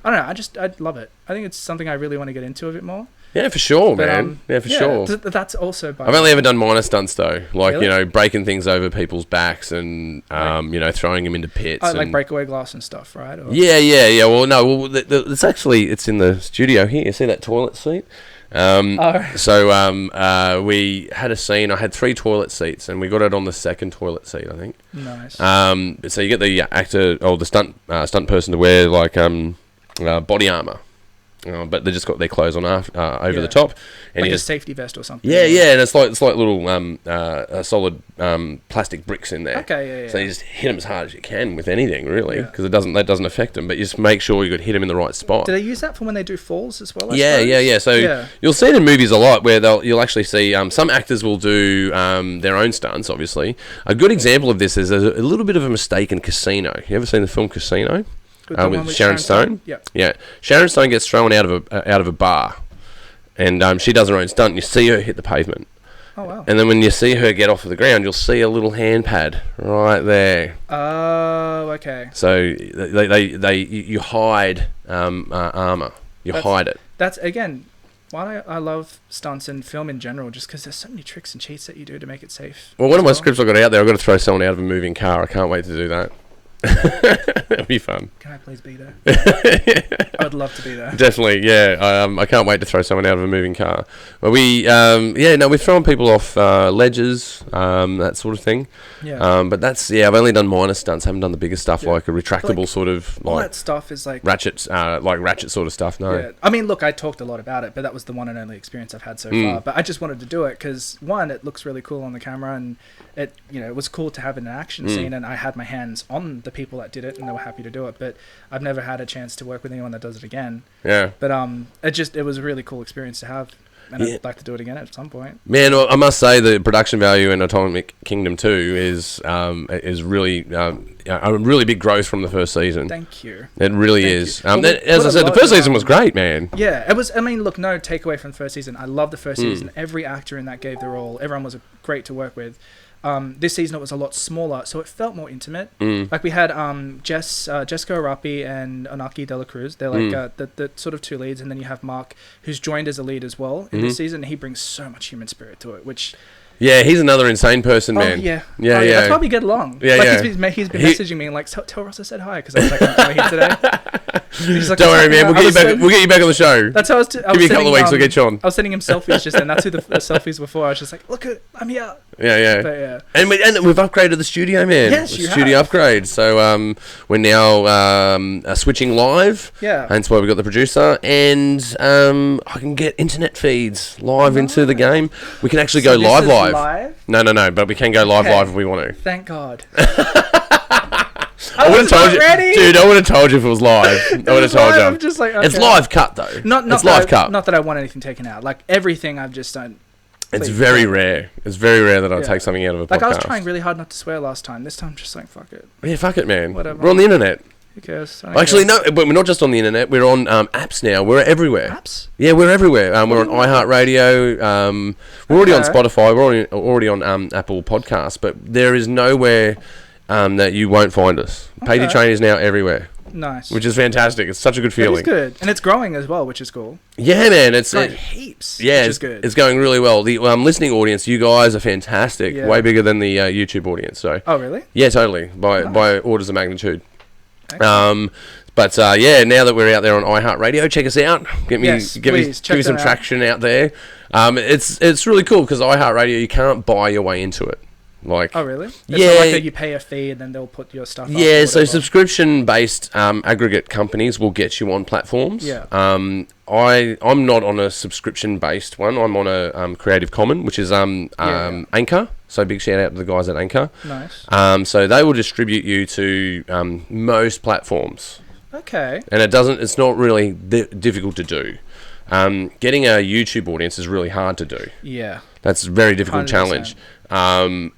I don't know, I love it. I think it's something I really want to get into a bit more. Yeah, for sure, man. Sure. That's also... I've only ever done minor stunts, though. Like, really? Breaking things over people's backs and, throwing them into pits. Like breakaway glass and stuff, right? Or... Yeah. Well, no, it's in the studio here. You see that toilet seat? So we had a scene. I had 3 toilet seats, and we got it on the second toilet seat, I think. Nice. So you get the actor or the stunt person to wear body armor. But they just got their clothes on over the top, and like a safety vest or something. Yeah, and it's like little solid plastic bricks in there. Okay, yeah. So you just hit them as hard as you can with anything, really, because that doesn't affect them. But you just make sure you could hit them in the right spot. Do they use that for when they do falls as well? Yeah. So you'll see it in movies a lot where you'll actually see some actors will do their own stunts. Obviously, a good example of this is a little bit of a mistake in Casino. You ever seen the film Casino? With Sharon Stone? Yeah. Sharon Stone gets thrown out of a bar, and she does her own stunt, and you see her hit the pavement. Oh, wow. And then when you see her get off of the ground, you'll see a little hand pad right there. Oh, okay. So you hide armour. Hide it. That's, again, why I love stunts and film in general, just because there's so many tricks and cheats that you do to make it safe. Well, one of my scripts I got out there, I've got to throw someone out of a moving car. I can't wait to do that. It'll be fun. Can I please be there? I would love to be there. Definitely, yeah. I can't wait to throw someone out of a moving car. But we're throwing people off ledges, that sort of thing. Yeah. But that's, I've only done minor stunts. Haven't done the bigger stuff, like a retractable sort of, all that stuff is like ratchet sort of stuff. No. Yeah. I mean, look, I talked a lot about it, but that was the one and only experience I've had so far. But I just wanted to do it because, one, it looks really cool on the camera, and it was cool to have an action scene, and I had my hands on the people that did it, and they were happy to do it. But I've never had a chance to work with anyone that does it again. Yeah. But it was a really cool experience to have. And I'd like to do it again at some point. Man, I must say the production value in Atomic Kingdom 2 is really a really big growth from the first season. Thank you. It really is. Well, as I said, the first season was great, man. Yeah, it was. I mean, look, no takeaway from the first season. I love the first season. Every actor in that gave their all. Everyone was great to work with. This season it was a lot smaller, so it felt more intimate. Like we had Jessica Arapi and Anaki De La Cruz. They're like the sort of two leads, and then you have Mark, who's joined as a lead as well in this season. He brings so much human spirit to it, which... Yeah, he's another insane person, man. Yeah. Yeah. That's why we get along. Yeah, like, he's been messaging me and like, tell Ross I said hi, because I was like, I'm here today. He's like, don't worry, man. We'll get you back on the show. That's how I was. Give me a couple of weeks, we'll get you on. I was sending him selfies just then. That's who the selfies were for. I was just like, look, I'm here. Yeah. But, yeah. And we've upgraded the studio, man. Yes, you studio have. upgrade. So we're now switching live. Yeah. Hence why we got the producer, and I can get internet feeds live into the game. We can actually go live. No, but we can go live if we want to. Thank God. I would have told you, dude. I would have told you if it was live. I would have told you. I'm just like, okay. It's live cut though. It's live cut. Not that I want anything taken out. Like everything I've just done. It's very rare. It's very rare that I take something out of a podcast. Like I was trying really hard not to swear last time. This time, just like fuck it. Yeah, fuck it, man. Whatever. We're on the internet. Who cares? Actually, no, but we're not just on the internet. We're on apps now. We're everywhere. Apps? Yeah, we're everywhere. We're on iHeartRadio. We're already on Spotify. We're already on Apple Podcasts. But there is nowhere that you won't find us. Pagey Train is now everywhere. Nice. Which is fantastic. It's such a good feeling. It's good. And it's growing as well, which is cool. Yeah, man. It's growing heaps. Yeah, which is good. It's going really well. The listening audience, you guys are fantastic. Yeah. Way bigger than the YouTube audience. So. Oh, really? Yeah, totally. By orders of magnitude. Excellent. But now that we're out there on iHeartRadio, check us out. Give me some traction out there. It's really cool because iHeartRadio, you can't buy your way into it. Like, oh really? It's not like that you pay a fee and then they'll put your stuff up. Yeah, so subscription-based aggregate companies will get you on platforms. Yeah. I'm not on a subscription-based one. I'm on a Creative Commons, which is Anchor. So big shout out to the guys at Anchor. Nice. So they will distribute you to most platforms. Okay. And it's not really difficult to do. Getting a YouTube audience is really hard to do. Yeah. That's a very difficult 100%. challenge. And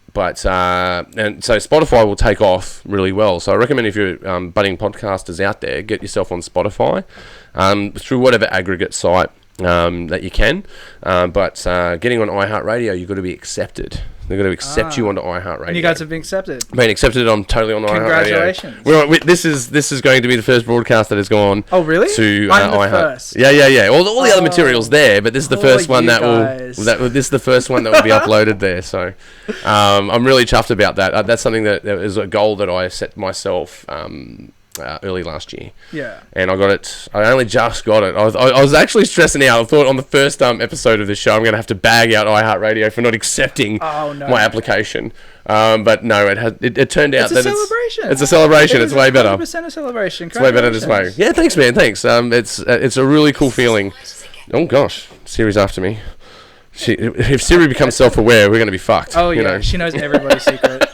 so Spotify will take off really well. So I recommend if you're budding podcasters out there, get yourself on Spotify through whatever aggregate site that you can. But getting on iHeartRadio, you've got to be accepted. They've got to accept you onto iHeartRadio. And you guys have been accepted. Been accepted. I'm totally on iHeartRadio. Congratulations. This is going to be the first broadcast that has gone. Oh really? To I'm the iHeart. first. Yeah. All the other materials there, but this is the first one guys. this is the first one that will be uploaded there. So I'm really chuffed about that. That's something that is a goal that I set myself. Early last year. Yeah. And I got it. I only just got it. I was actually stressing out. I thought on the first episode of the show, I'm going to have to bag out iHeartRadio for not accepting my application. But no, it turned out that it's a celebration. It's way better. 100% a celebration. It's way better this way. Yeah, thanks, man. Thanks. It's a really cool feeling. Oh gosh, Siri's after me. If Siri becomes self-aware, we're going to be fucked. Oh yeah, she knows everybody's secret.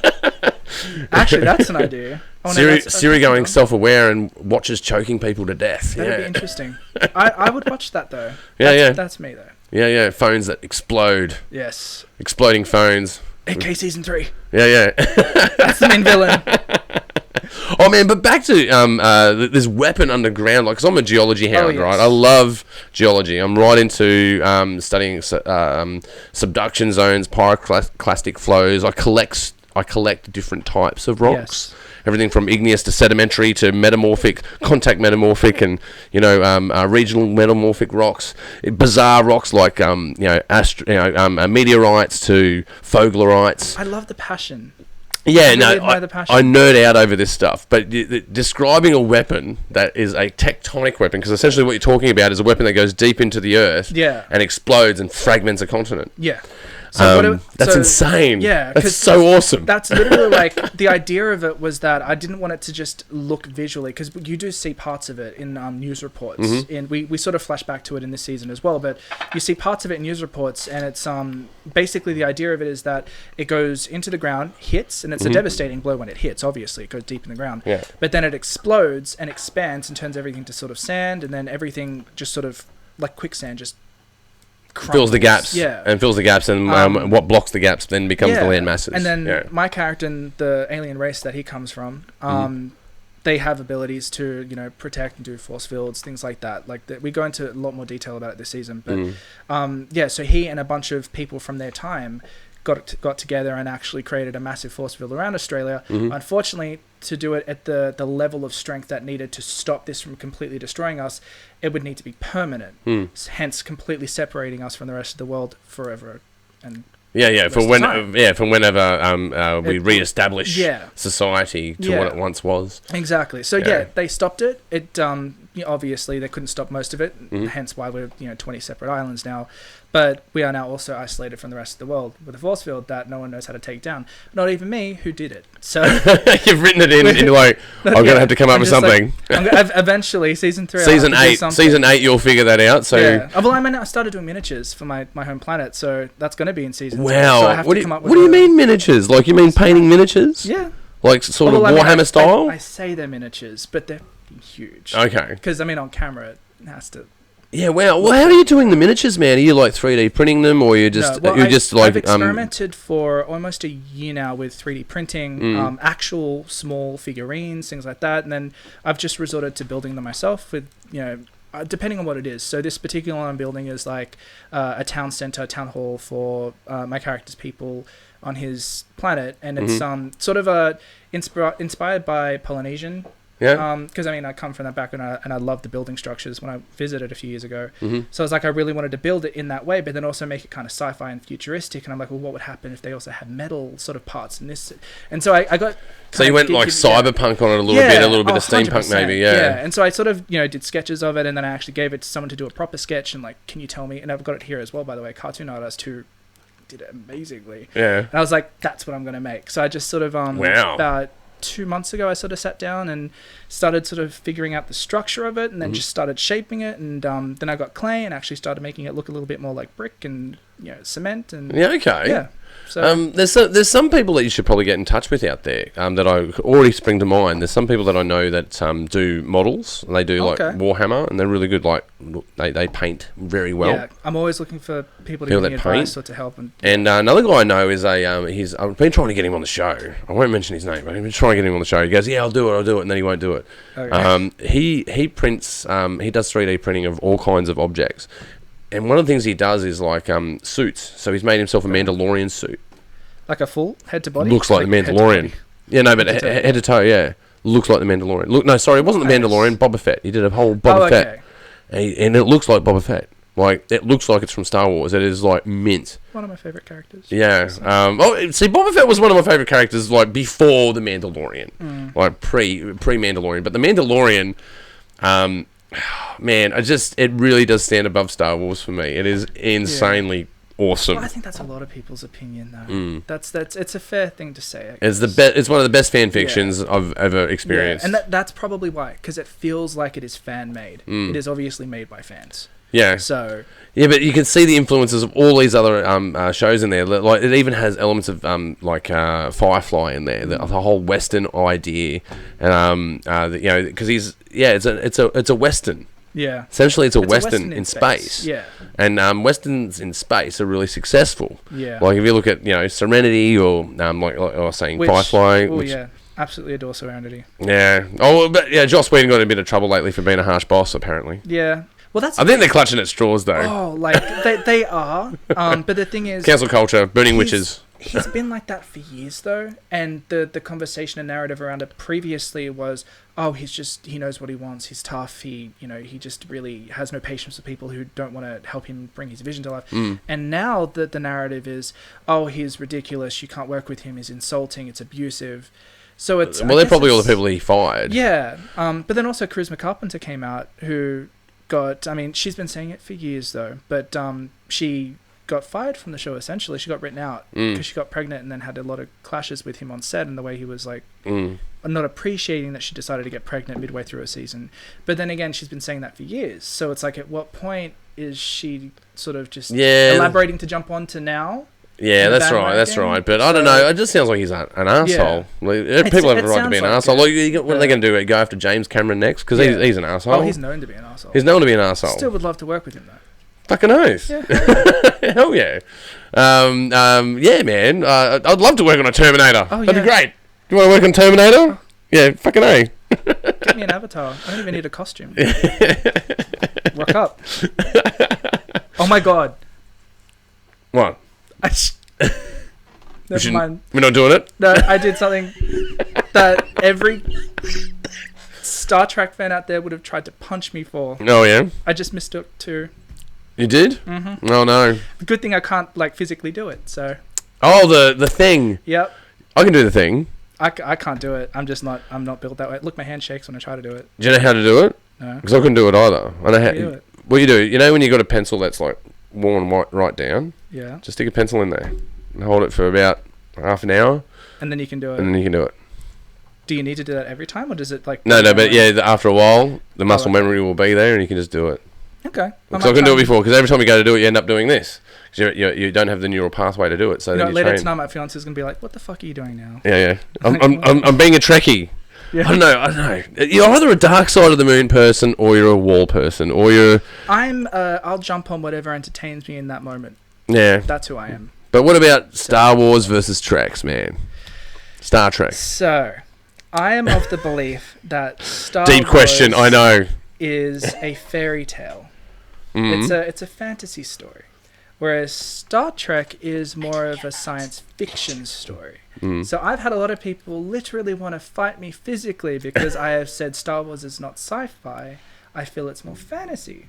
Actually, that's an idea. Siri going self-aware and watches choking people to death. That'd be interesting. I would watch that though. That's me though. Yeah. Phones that explode. Yes. Exploding phones. AK Season 3. Yeah. That's the main villain. Oh man, but back to this weapon underground, like, 'cause I'm a geology hound, right? I love geology. I'm right into studying subduction zones, pyroclastic flows. I collect different types of rocks. Yes. Everything from igneous to sedimentary to metamorphic, contact metamorphic, and regional metamorphic rocks, bizarre rocks like meteorites to foglerites. I love the passion. Yeah, really no, admire the passion. I nerd out over this stuff, but describing a weapon that is a tectonic weapon, because essentially what you're talking about is a weapon that goes deep into the earth and explodes and fragments a continent. Yeah. So that's insane. Yeah, that's so awesome. That's literally like the idea of it was that I didn't want it to just look visually, because you do see parts of it in news reports, and we sort of flash back to it in this season as well. But you see parts of it in news reports, and it's basically the idea of it is that it goes into the ground, hits, and it's a devastating blow when it hits. Obviously, it goes deep in the ground. Yeah. But then it explodes and expands and turns everything to sort of sand, and then everything just sort of like quicksand just fills the gaps, and what blocks the gaps then becomes the land masses. And then my character and the alien race that he comes from, they have abilities to, protect and do force fields, things like that. Like we go into a lot more detail about it this season, but so he and a bunch of people from their time got together and actually created a massive force field around Australia. Unfortunately, to do it at the level of strength that needed to stop this from completely destroying us, it would need to be permanent, hence completely separating us from the rest of the world forever. And from whenever we re-establish society to what it once was. Exactly. So they stopped it. It obviously they couldn't stop most of it, hence why we're 20 separate islands now. But we are now also isolated from the rest of the world with a force field that no one knows how to take down. Not even me, who did it. So you've written it in like, I'm gonna have to come up with something. Like, eventually, season 3. Season 8, you'll figure that out. So I started doing miniatures for my home planet, so that's gonna be in season 3. Wow. So I have what to do come you, you mean miniatures? Like you mean painting miniatures? Yeah. Like sort of Warhammer style? I say they're miniatures, but they're huge. Okay. Because on camera it has to. Yeah, wow. Well, how are you doing the miniatures, man? Are you like 3D printing them, or you're just I've experimented for almost a year now with 3D printing, actual small figurines, things like that, and then I've just resorted to building them myself with depending on what it is. So this particular one I'm building is like a town hall for my character's people on his planet, and it's sort of inspired by Polynesian. Yeah. Because I come from that background, and I love the building structures when I visited a few years ago. So I was like, I really wanted to build it in that way, but then also make it kind of sci-fi and futuristic. And I'm like, well, what would happen if they also had metal sort of parts in this? And so I got. So you went like cyberpunk on it a little bit of steampunk maybe, yeah. And so I sort of did sketches of it, and then I actually gave it to someone to do a proper sketch, and like, can you tell me? And I've got it here as well, by the way. Cartoon artist who did it amazingly. Yeah. And I was like, that's what I'm going to make. So I just sort of about 2 months ago I sort of sat down and started sort of figuring out the structure of it, and then just started shaping it, and then I got clay and actually started making it look a little bit more like brick and cement and so there's some people that you should probably get in touch with out there that I already spring to mind. There's some people that I know that do models, and they do like Warhammer, and they're really good. Like they paint very well. Yeah, I'm always looking for people to give me advice or to help. And another guy I know is I've been trying to get him on the show. I won't mention his name, but I've been trying to get him on the show. He goes, yeah, I'll do it, and then he won't do it. Okay. He prints, he does 3D printing of all kinds of objects. And one of the things he does is like suits. So he's made himself a Mandalorian suit. Like a full head to body? Looks like the Mandalorian. Yeah, no, but head to toe, yeah. Looks like the Mandalorian. It wasn't the Mandalorian, Boba Fett. He did a whole Boba Fett. And it looks like Boba Fett. Like, it looks like it's from Star Wars. It is like mint. One of my favourite characters. Yeah. Boba Fett was one of my favourite characters like before the Mandalorian. Like pre-Mandalorian. But the Mandalorian... man, it really does stand above Star Wars for me. It is insanely awesome. Well, I think that's a lot of people's opinion, though. It's a fair thing to say. It's one of the best fan fictions I've ever experienced. And that's probably why, because it feels like it is fan made. It is obviously made by fans. Yeah. So. Yeah, but you can see the influences of all these other shows in there. Like it even has elements of Firefly in there, the whole Western idea, and because it's a Western. Yeah. Essentially, it's a Western in space. Yeah. And Westerns in space are really successful. Yeah. Like if you look at Serenity or like I was saying Firefly. Oh yeah. Absolutely adore Serenity. Yeah. Oh, but yeah, Joss Whedon got in a bit of trouble lately for being a harsh boss, apparently. Yeah. Well, I think they're clutching at straws, though. Oh, like they are. But the thing is, cancel culture, burning witches. He's been like that for years, though, and the conversation and narrative around it previously was, oh, he knows what he wants, he's tough, he just really has no patience with people who don't want to help him bring his vision to life. And now the narrative is, oh, he's ridiculous, you can't work with him, he's insulting, it's abusive. So it's... Well, they're probably all the people he fired. Yeah, but then also Charisma Carpenter came out, who got... I mean, she's been saying it for years, though, but she... got fired from the show. Essentially, she got written out because she got pregnant and then had a lot of clashes with him on set, and the way he was like not appreciating that she decided to get pregnant midway through a season. But then again, she's been saying that for years, so it's like, at what point is she sort of just elaborating to jump on to now? Yeah, that's right. But I don't know. It just sounds like he's an asshole. Like, people have a right to be an asshole. Like, what are they going to do? Go after James Cameron next? Because he's an asshole. Oh, he's known to be an asshole. He's known to be an asshole. Still would love to work with him, though. Fucking oath. Yeah. Hell yeah. Yeah, man. I'd love to work on a Terminator. Oh, That'd be great. Do you want to work on Terminator? Yeah, fucking A. Get me an avatar. I don't even need a costume. Rock up. Oh my god. What? Never mind. We're not doing it? No, I did something that every Star Trek fan out there would have tried to punch me for. Oh, yeah? I just mistook too. You did? Mm-hmm. Oh, no. Good thing I can't, physically do it, so... Oh, the thing. Yep. I can do the thing. I can't do it. I'm not built that way. Look, my hand shakes when I try to do it. Do you know how to do it? No. Because I couldn't do it either. I know how... do it. What you do, you know when you got a pencil that's, worn right down? Yeah. Just stick a pencil in there and hold it for about half an hour. And then you can do it. And then you can do it. Do you need to do that every time, or does it, No, but after a while, the muscle memory will be there and you can just do it. Okay. Because I couldn't do it before, because every time you go to do it, you end up doing this. Because you don't have the neural pathway to do it. So then later tonight, my fiance's going to be like, what the fuck are you doing now? Yeah. I'm being a Trekkie. Yeah. I don't know. You're either a dark side of the moon person, or you're a wall person, or you're... I'll jump on whatever entertains me in that moment. Yeah. That's who I am. But what about Star Wars versus Treks, man? Star Trek. So, I am of the belief that Star Deep Wars... question, I know. ...is a fairy tale. Mm-hmm. It's a fantasy story, whereas Star Trek is more of a science fiction story. So I've had a lot of people literally want to fight me physically because I have said Star Wars is not sci-fi. I feel it's more fantasy.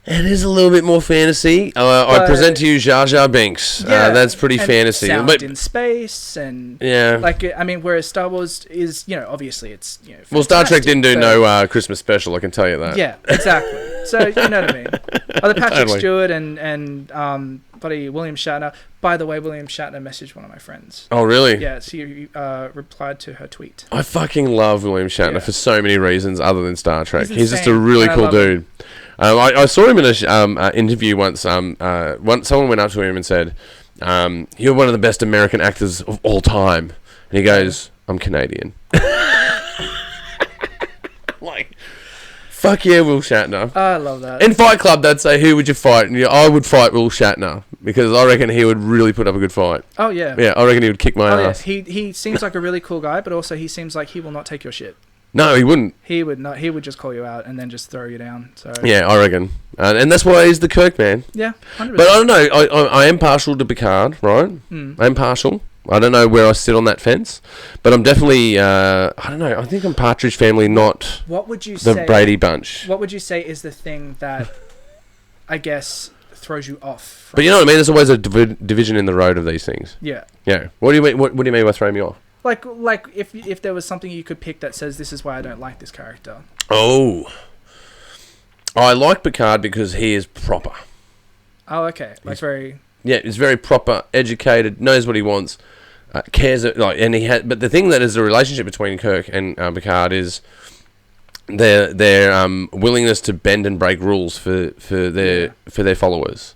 It is a little bit more fantasy. I present to you Jar Jar Binks. Yeah, that's pretty fantasy. Sound in space and whereas Star Wars is, obviously it's well, Star Trek didn't do no Christmas special. I can tell you that. Yeah, exactly. So you know what I mean. Either Patrick Stewart and buddy William Shatner. By the way, William Shatner messaged one of my friends. Oh really? Yeah, she replied to her tweet. I fucking love William Shatner for so many reasons other than Star Trek. He's just a really cool dude. I saw him in an interview once. Someone went up to him and said, "You're one of the best American actors of all time," and he goes, "I'm Canadian." Fuck yeah, Will Shatner. I love that. In Fight Club, they'd say, "Who would you fight?" And I would fight Will Shatner because I reckon he would really put up a good fight. Oh yeah. Yeah, I reckon he would kick my ass. Yeah. He seems like a really cool guy, but also he seems like he will not take your shit. No, he wouldn't. He would not. He would just call you out and then just throw you down. So yeah, I reckon, and that's why he's the Kirk man. Yeah, 100%. But I don't know. I am partial to Picard, right? I'm partial. I don't know where I sit on that fence, but I'm definitely. I don't know. I think I'm Partridge Family, not. What would you say? The Brady Bunch. What would you say is the thing that, I guess, throws you off? But you know what I mean. There's always a division in the road of these things. Yeah. Yeah. What do you mean? What do you mean by throwing me off? Like if there was something you could pick that says this is why I don't like this character. Oh, I like Picard because he is proper. Oh, okay. Very. Yeah, he's very proper, educated, knows what he wants, cares and he had. But the thing that is the relationship between Kirk and Picard is their willingness to bend and break rules for their followers.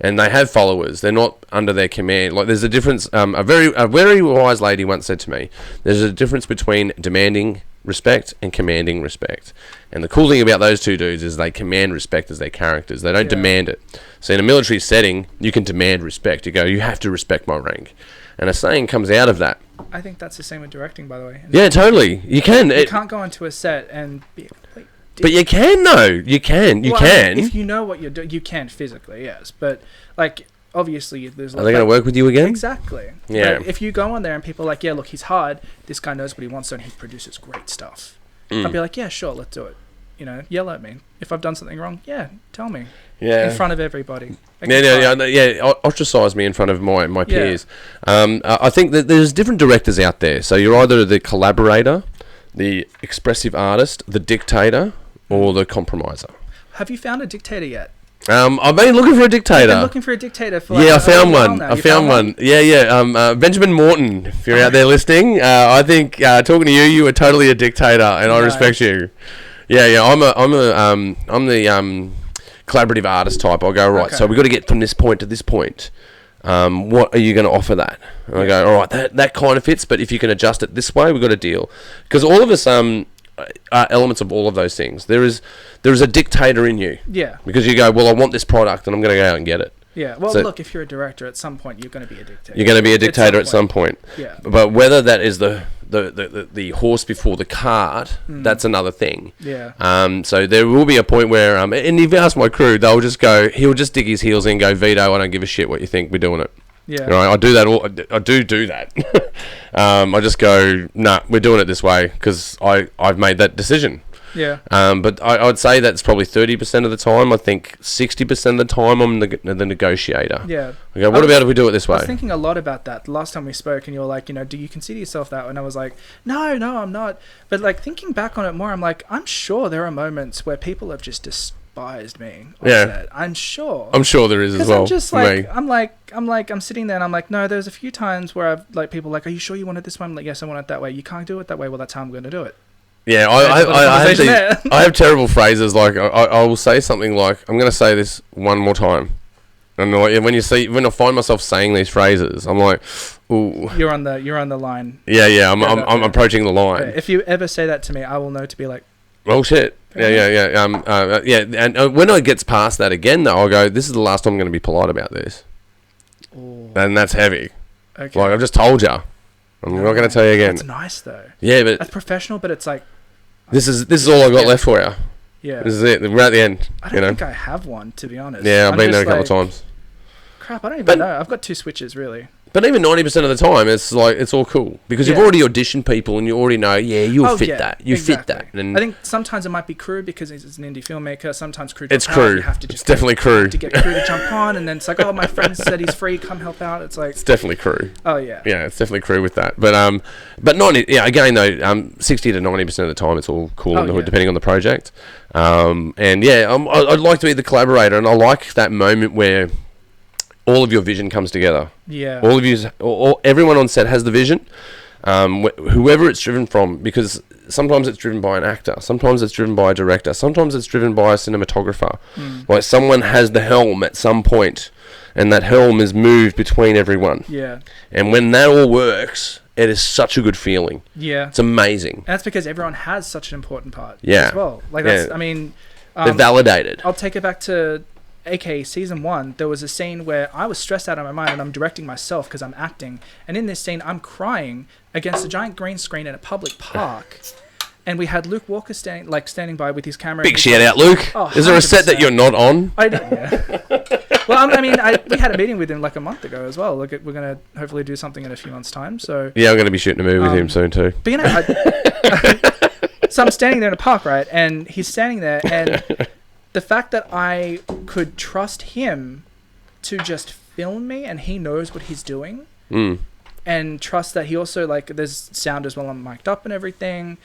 And they have followers. They're not under their command. There's a difference. A very wise lady once said to me, "There's a difference between demanding respect and commanding respect." And the cool thing about those two dudes is they command respect as their characters. They don't demand it. So in a military setting, you can demand respect. You have to respect my rank. And a saying comes out of that. I think that's the same with directing, by the way. Yeah, totally. You can. You can't go into a set and be a complete dick. But you can, though. You can. If you know what you're doing, you can physically, yes. But, obviously there's. Are they going to work with you again? Exactly. Yeah. But if you go on there and people are like, yeah, look, he's hard. This guy knows what he wants, and he produces great stuff. I'd be like, yeah, sure, let's do it. You know, yell at me if I've done something wrong. Yeah, tell me. Yeah. In front of everybody. Ostracize me in front of my peers. I think that there's different directors out there. So you're either the collaborator, the expressive artist, the dictator, or the compromiser. Have you found a dictator yet? I've been looking for a dictator. I've been looking for a dictator for I found one. I found one. Yeah. Benjamin Morton, if you're out there listening, I think talking to you are totally a dictator, and I respect you. Yeah. I'm the collaborative artist type. I'll go right. Okay. So we've got to get from this point to this point. What are you going to offer that? And I go, all right, that kind of fits, but if you can adjust it this way, we've got a deal. Because all of us are elements of all of those things. There is a dictator in you. Yeah. Because you go, well, I want this product, and I'm going to go out and get it. Yeah. Well, so, look, if you're a director, at some point, you're going to be a dictator. You're going to be a dictator at some point. Yeah. But whether that is the horse before the cart, that's another thing. Yeah. So there will be a point where, and if you ask my crew, they'll just go, he'll just dig his heels in and go, Vito, I don't give a shit what you think, we're doing it. Yeah. Right, I do that. I do that. I just go, nah, we're doing it this way because I've made that decision. Yeah. But I'd say that's probably 30% of the time. I think 60% of the time I'm the negotiator. Yeah. I go, what about if we do it this way? I was thinking a lot about that. The last time we spoke, and you were like, you know, do you consider yourself that? And I was like, no, I'm not. But like thinking back on it more, I'm like, I'm sure there are moments where people have just despised me. Yeah. I'm sure. I'm sure there is as well. I'm just like, I'm sitting there and I'm like, no, there's a few times where I've like people like, are you sure you want it this way? I'm like, yes, I want it that way. You can't do it that way. Well, that's how I'm going to do it. Yeah, I have terrible phrases. Like I will say something like, I'm going to say this one more time, and like, when I find myself saying these phrases, I'm like, ooh. You're on the line. Yeah. I'm approaching the line. Yeah, if you ever say that to me, I will know to be like, oh shit. Yeah. And when I gets past that again, though, I'll go, this is the last time I'm going to be polite about this. Ooh. And that's heavy. Okay. Like I've just told you. I'm not going to tell you again. That's nice though. Yeah, but that's professional. But it's like this is all I got left for you. Yeah, this is it. We're at the end. I don't think I have one, to be honest. Yeah, I've been there a couple of times. Crap, I don't even know. I've got 2 switches really. But even 90% of the time, it's like it's all cool because you've already auditioned people and you already know. Yeah, you'll fit that. You fit that. And I think sometimes it might be crew because it's an indie filmmaker. Sometimes crew. It's crew. You have to just it's definitely crew. To get crew to jump on, and then it's like, oh, my friend said he's free. Come help out. It's like it's definitely crew. Oh yeah. Yeah, it's definitely crew with that. But 90. Yeah, again though, 60 to 90% of the time, it's all cool in the hood, depending on the project. And yeah, I'd like to be the collaborator, and I like that moment where all of your vision comes together. Yeah. All of you, everyone on set has the vision. Whoever it's driven from, because sometimes it's driven by an actor, sometimes it's driven by a director, sometimes it's driven by a cinematographer. Like someone has the helm at some point, and that helm is moved between everyone. Yeah. And when that all works, it is such a good feeling. Yeah. It's amazing. And that's because everyone has such an important part. Yeah. As well. Like that's, I mean, they're validated. I'll take it back to aka season 1. There was a scene where I was stressed out of my mind and I'm directing myself because I'm acting, and in this scene I'm crying against a giant green screen in a public park, and we had Luke Walker standing by with his camera. Big shout out, Luke. Oh, is there a set that you're not on? I don't. Yeah. Well, we had a meeting with him like a month ago as well. Look, we're gonna hopefully do something in a few months' time. So yeah, I'm gonna be shooting a movie with him soon too. But you know, so I'm standing there in a park, right, and he's standing there, and the fact that I could trust him to just film me and he knows what he's doing, and trust that he also, like, there's sound as well, I'm mic'd up and everything.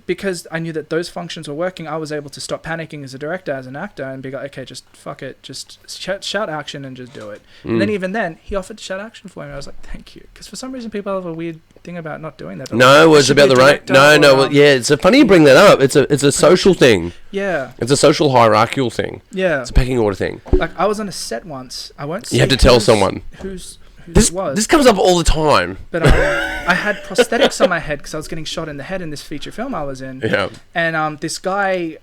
Because I knew that those functions were working, I was able to stop panicking as a director, as an actor, and be like, okay, just fuck it, just shout action and just do it. And then even then, he offered to shout action for me. I was like, thank you. Because for some reason, people have a weird thing about not doing that. No, it's about the right. No. Well, yeah, it's funny you bring that up. It's a social thing. Yeah. It's a social hierarchical thing. Yeah. It's a pecking order thing. Like, I was on a set once. I won't say you have to tell someone. This comes up all the time. But I had prosthetics on my head because I was getting shot in the head in this feature film I was in. Yeah. And this guy,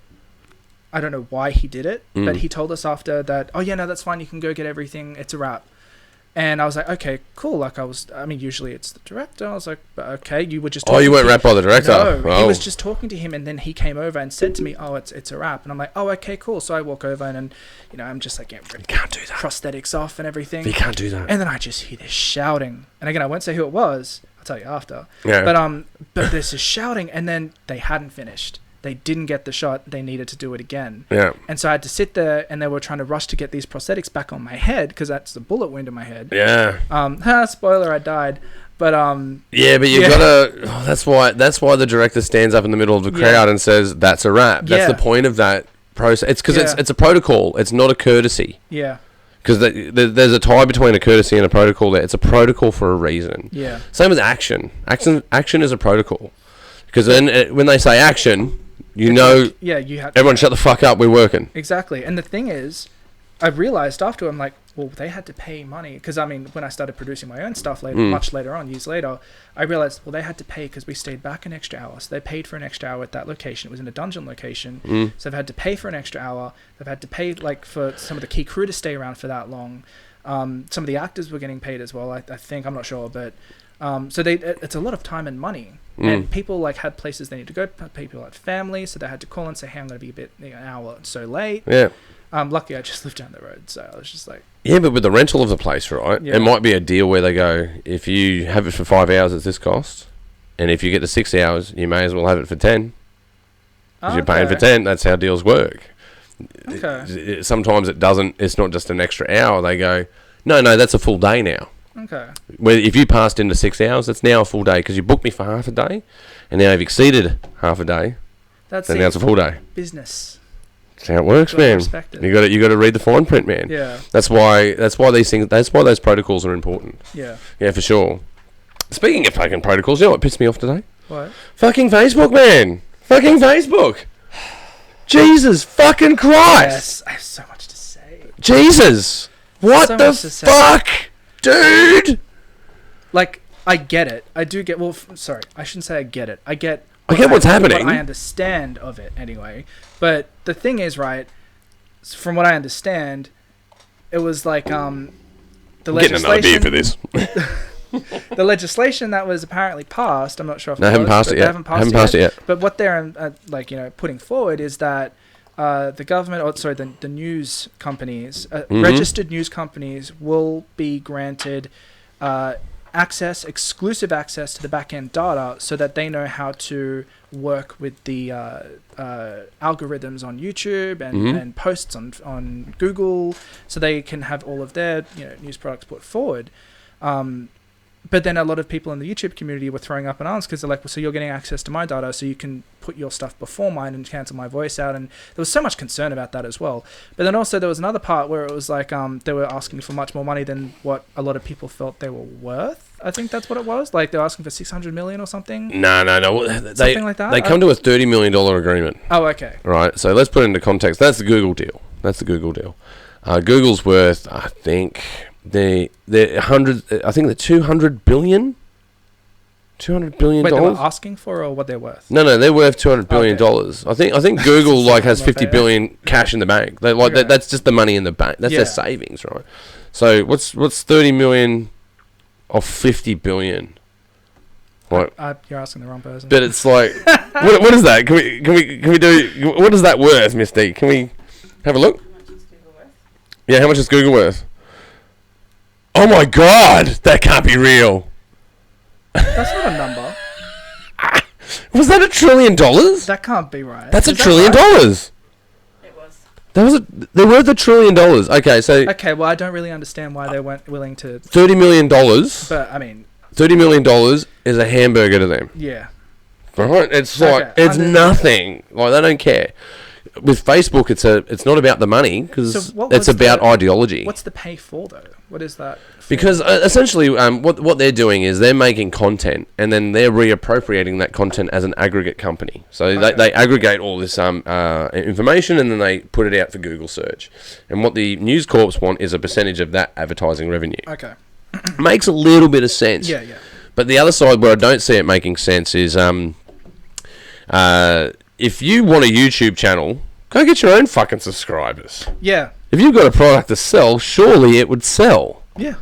I don't know why he did it, but he told us after that, oh yeah, no, that's fine. You can go get everything. It's a wrap. And I was like, okay, cool. Like usually it's the director. I was like, okay, you were just. Oh, you weren't rapped by the director. No, oh. He was just talking to him, and then he came over and said to me, "Oh, it's a rap." And I'm like, "Oh, okay, cool." So I walk over and I'm just like getting can't do that. Prosthetics off and everything. You can't do that. And then I just hear this shouting, and again, I won't say who it was. I'll tell you after. Yeah. But there's this shouting, and then they hadn't finished. They didn't get the shot. They needed to do it again. Yeah. And so I had to sit there, and they were trying to rush to get these prosthetics back on my head because that's the bullet wound in my head. Yeah. Spoiler, I died. But yeah, but you've gotta. Oh, that's why the director stands up in the middle of the crowd and says, "That's a wrap." That's the point of that process. It's because it's a protocol. It's not a courtesy. Yeah. Because there's a tie between a courtesy and a protocol. There, it's a protocol for a reason. Yeah. Same with action. Action is a protocol. Because then when they say action, you have everyone shut the fuck up. We're working. Exactly. And the thing is, I realized after, I'm like, well, they had to pay money. Because, when I started producing my own stuff much later on, years later, I realized, well, they had to pay because we stayed back an extra hour. So they paid for an extra hour at that location. It was in a dungeon location. So they've had to pay for an extra hour. They've had to pay, for some of the key crew to stay around for that long. Some of the actors were getting paid as well, I think. I'm not sure. But so it's a lot of time and money. And people had places they need to go. People had family, so they had to call and say, "Hey, I'm going to be an hour so late." Yeah. Luckily, I just lived down the road, so I was just like... Yeah, but with the rental of the place, right? Yeah. It might be a deal where they go, if you have it for 5 hours, it's this cost. And if you get to 6 hours, you may as well have it for 10. Because you're paying for 10. That's how deals work. Okay. Sometimes it doesn't. It's not just an extra hour. They go, no, that's a full day now. Okay. Where if you passed into 6 hours, it's now a full day because you booked me for half a day, and now you've exceeded half a day. Now it's a full day. Business. That's how it works, man. You got to read the fine print, man. Yeah. That's why these things. That's why those protocols are important. Yeah. Yeah, for sure. Speaking of fucking protocols, you know what pissed me off today? What? Fucking Facebook, man. Fucking Facebook. Jesus fucking Christ. Yes, I have so much to say. Jesus. What the fuck? Dude! I get it. I do get... Well, sorry. I shouldn't say I get it. I get what's happening. What I understand of it, anyway. But the thing is, right, from what I understand, it was the legislation... Getting another beer for this. The legislation that was apparently passed, I'm not sure if they haven't passed it yet. They haven't passed it yet. But what they're, putting forward is that the government, the news companies, registered news companies will be granted exclusive access to the back-end data so that they know how to work with the algorithms on YouTube and posts on Google, so they can have all of their news products put forward. But then a lot of people in the YouTube community were throwing up an arms because they're like, well, so you're getting access to my data, so you can put your stuff before mine and cancel my voice out. And there was so much concern about that as well. But then also there was another part where it was like they were asking for much more money than what a lot of people felt they were worth. I think that's what it was. Like they were asking for $600 million or something. No. Something like that? They come to a $30 million agreement. Oh, okay. Right. So let's put it into context. That's the Google deal. Google's worth, I think... They're $200 billion. $200 billion. Wait, they were asking for or what they're worth? No, they're worth $200 billion. Okay. I think Google has $50 billion cash in the bank. They that's just the money in the bank. That's their savings, right? So what's $30 million of $50 billion? What? You're asking the wrong person. But it's like, what is that? Can we do? What is that worth, Misty? Can we have a look? How much is Google worth? Yeah, how much is Google worth? Oh my God, that can't be real. That's not a number. Was that $1 trillion? That can't be right. That's $1 trillion. It was. They're worth $1 trillion. Okay, so. Okay, well, I don't really understand why they weren't willing to. $30 million. But I mean. $30 million is a hamburger to them. Yeah. Right? It's it's nothing. Like they don't care. With Facebook, it's not about the money because it's about ideology. What's the pay for though? What is that? Because essentially, what they're doing is they're making content and then they're reappropriating that content as an aggregate company. So they aggregate all this information and then they put it out for Google search. And what the News Corps want is a percentage of that advertising revenue. Okay. Makes a little bit of sense. Yeah. But the other side where I don't see it making sense is if you want a YouTube channel, go get your own fucking subscribers. Yeah. If you've got a product to sell, surely it would sell. Yeah.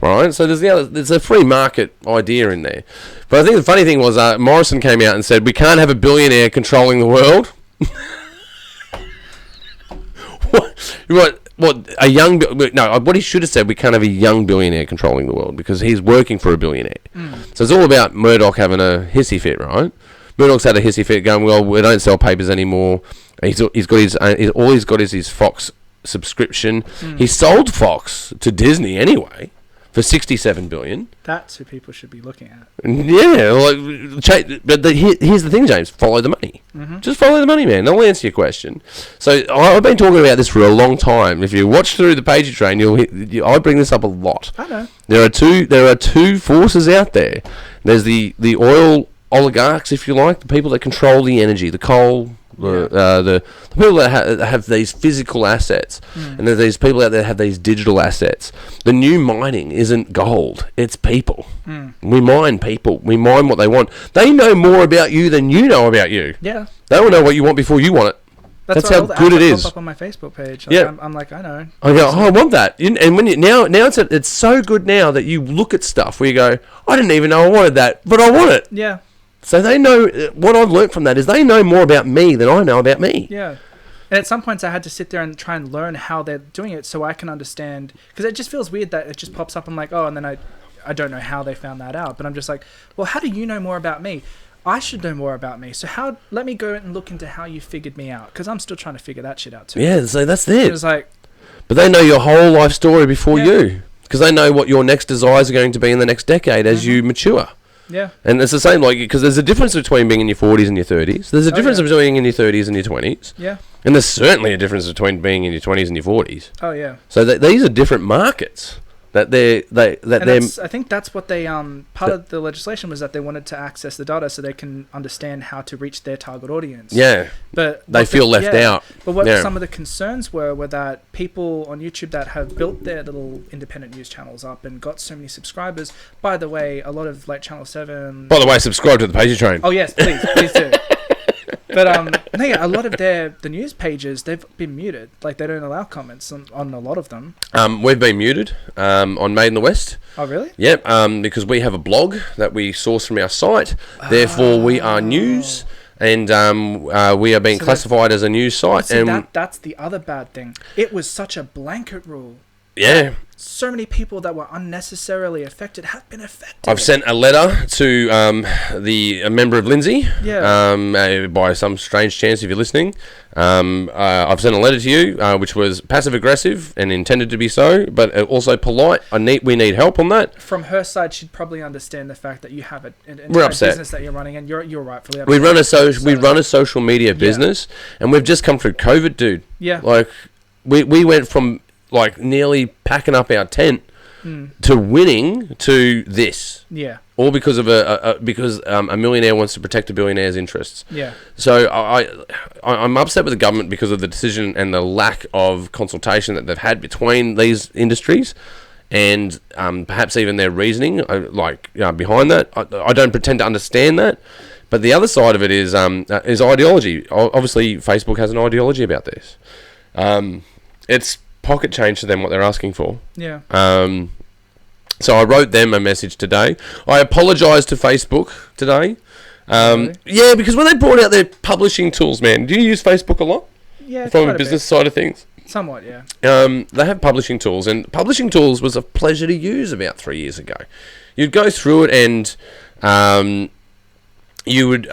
right? So there's a free market idea in there. But I think the funny thing was Morrison came out and said, we can't have a billionaire controlling the world. What he should have said, we can't have a young billionaire controlling the world because he's working for a billionaire. So it's all about Murdoch having a hissy fit, right? Murdoch's had a hissy fit going, well, we don't sell papers anymore. He's got his all he's got is his Fox subscription. He sold Fox to Disney anyway for $67 billion. That's who people should be looking at. Yeah, but here's the thing, James. Follow the money. Just follow the money, man. They'll answer your question. So I've been talking about this for a long time. If you watch through the Pagey train, I bring this up a lot. I know. There are two forces out there. There's the oil oligarchs, if you like, the people that control the energy, the coal, the people that have these physical assets, and there's these people out there that have these digital assets. The new mining isn't gold; it's people. We mine people. We mine what they want. They know more about you than you know about you. Yeah, they will know what you want before you want it. That's how good it is. Pop up on my Facebook page. I'm like, I know. I go, I want that. And when now it's so good now that you look at stuff where you go, I didn't even know I wanted that, but I want it. Yeah. So they know, what I've learnt from that is they know more about me than I know about me. Yeah. And at some points I had to sit there and try and learn how they're doing it so I can understand. Because it just feels weird that it just pops up. I'm like, oh, and then I don't know how they found that out. But I'm just like, well, how do you know more about me? I should know more about me. So let me go and look into how you figured me out. Because I'm still trying to figure that shit out too. Yeah, so that's it. It's like, but they know your whole life story before you. Because they know what your next desires are going to be in the next decade as you mature. Yeah. And it's the same, like, because there's a difference between being in your 40s and your 30s. There's a difference between being in your 30s and your 20s. Yeah. And there's certainly a difference between being in your 20s and your 40s. Oh, yeah. So these are different markets. I think that's what they part of the legislation was that they wanted to access the data so they can understand how to reach their target audience. Yeah, but they feel left out. But what some of the concerns were that people on YouTube that have built their little independent news channels up and got so many subscribers. By the way, a lot of like Channel 7. By the way, subscribe to the Pagey train. Oh yes, please do. But a lot of the news pages, they've been muted. Like they don't allow comments on a lot of them. We've been muted on Made in the West. Oh really? Yep. Because we have a blog that we source from our site. Therefore, we are news, and we are being classified as a news site. That's the other bad thing. It was such a blanket rule. Yeah. So many people that were unnecessarily affected have been affected. I've sent a letter to a member of Lindsay. Yeah. By some strange chance, if you're listening, I've sent a letter to you, which was passive aggressive and intended to be so, but also polite. We need help on that. From her side, she'd probably understand the fact that you have an upset. business that you're running, and you're rightfully upset. We run a social media business, and we've just come through COVID, dude. Yeah. Like we went from like nearly packing up our tent to winning to this. Yeah. All because of a millionaire wants to protect a billionaire's interests. Yeah. So I'm upset with the government because of the decision and the lack of consultation that they've had between these industries, and perhaps even their reasoning behind that. I don't pretend to understand that, but the other side of it is ideology. Obviously, Facebook has an ideology about this. It's pocket change to them what they're asking for. Yeah. So I wrote them a message today. I apologised to Facebook today. Really? Yeah, because when they brought out their publishing tools, man, do you use Facebook a lot? Yeah, from a business side of things. Somewhat, yeah. They have publishing tools, and publishing tools was a pleasure to use about 3 years ago. You'd go through it, and you would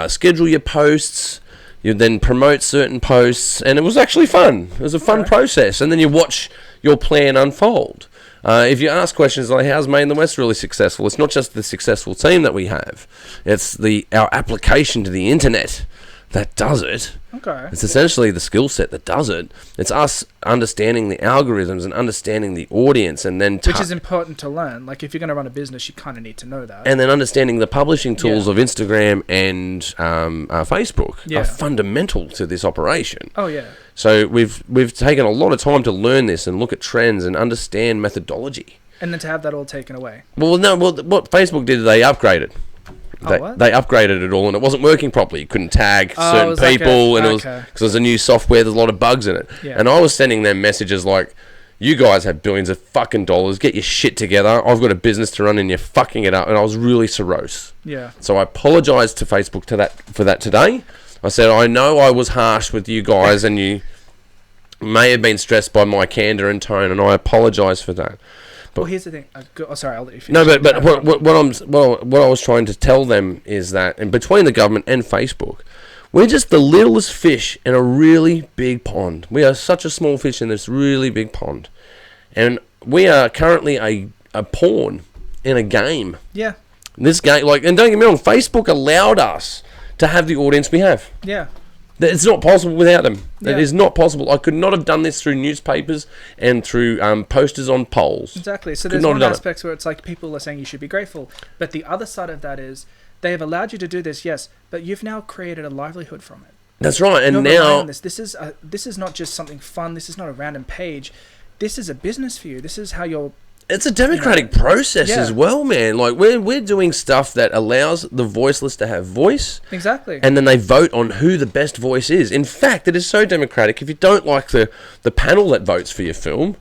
schedule your posts. You'd then promote certain posts, and it was actually fun. It was a fun process, and then you watch your plan unfold. If you ask questions like, how's Made in the West really successful? It's not just the successful team that we have. It's our application to the internet that does it. Okay. It's essentially the skill set that does it. It's us understanding the algorithms and understanding the audience, and then which is important to learn. Like if you're going to run a business, you kind of need to know that. And then understanding the publishing tools of Instagram and Facebook are fundamental to this operation. Oh yeah. So we've taken a lot of time to learn this and look at trends and understand methodology. And then to have that all taken away. Well, no. Well, what Facebook did, they upgraded. They upgraded it all, and it wasn't working properly. You couldn't tag certain people, and it was because there's a new software. There's a lot of bugs in it, and I was sending them messages like, You guys have billions of fucking dollars. Get your shit together. I've got a business to run and you're fucking it up. And I was really morose. Yeah. So I apologised to Facebook for that today. I said, I know I was harsh with you guys and you may have been stressed by my candour and tone, and I apologise for that. Well, here's the thing. Sorry, I'll let you finish. No, but what I was trying to tell them is that, in between the government and Facebook, we're just the littlest fish in a really big pond. We are such a small fish in this really big pond, and we are currently a pawn in a game. Yeah. This game, and don't get me wrong, Facebook allowed us to have the audience we have. Yeah. It's not possible without them. Yeah. It is not possible. I could not have done this through newspapers and through posters on poles. Exactly. So there's one aspect where it's like people are saying you should be grateful, but the other side of that is they have allowed you to do this, yes, but you've now created a livelihood from it. That's right. And You're now this is not just something fun. This is not a random page. This is a business for you. This is how you're. it's a democratic process as well, man. Like we're doing stuff that allows the voiceless to have voice. Exactly. And then they vote on who the best voice is. In fact, it is so democratic. If you don't like the panel that votes for your film,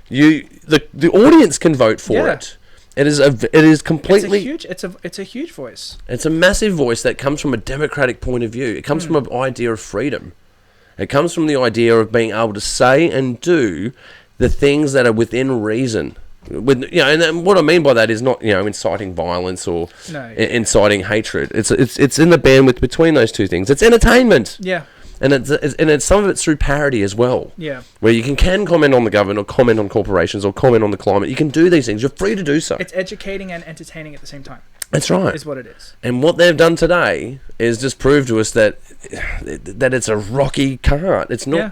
the audience can vote for it. It is completely. It's a huge voice. It's a massive voice that comes from a democratic point of view. It comes from an idea of freedom. It comes from the idea of being able to say and do the things that are within reason. And what I mean by that is not inciting violence or inciting hatred. It's in the bandwidth between those two things. It's entertainment. Yeah. And it's some of it's through parody as well. Yeah. Where you can comment on the government or comment on corporations or comment on the climate. You can do these things. You're free to do so. It's educating and entertaining at the same time. That's right. Is what it is. And what they've done today is just prove to us that it's a rocky cart. It's not. Yeah.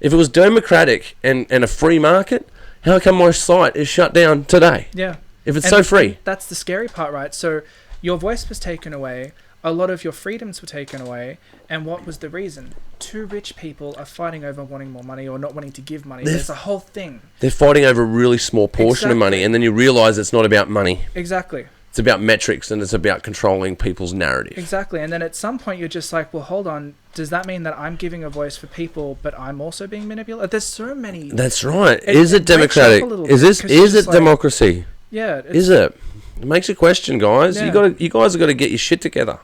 If it was democratic and a free market, how come my site is shut down today? Yeah. If it's so free. That's the scary part, right? So your voice was taken away. A lot of your freedoms were taken away. And what was the reason? Two rich people are fighting over wanting more money or not wanting to give money. There's a whole thing. They're fighting over a really small portion of money. And then you realise it's not about money. Exactly. It's about metrics and it's about controlling people's narrative. Exactly. And then at some point you're just like, well, hold on. Does that mean that I'm giving a voice for people, but I'm also being manipulated? There's so many. That's right. Is it democratic? Is it democracy? Yeah. Is it? It makes you question, guys. Yeah. You guys have got to get your shit together.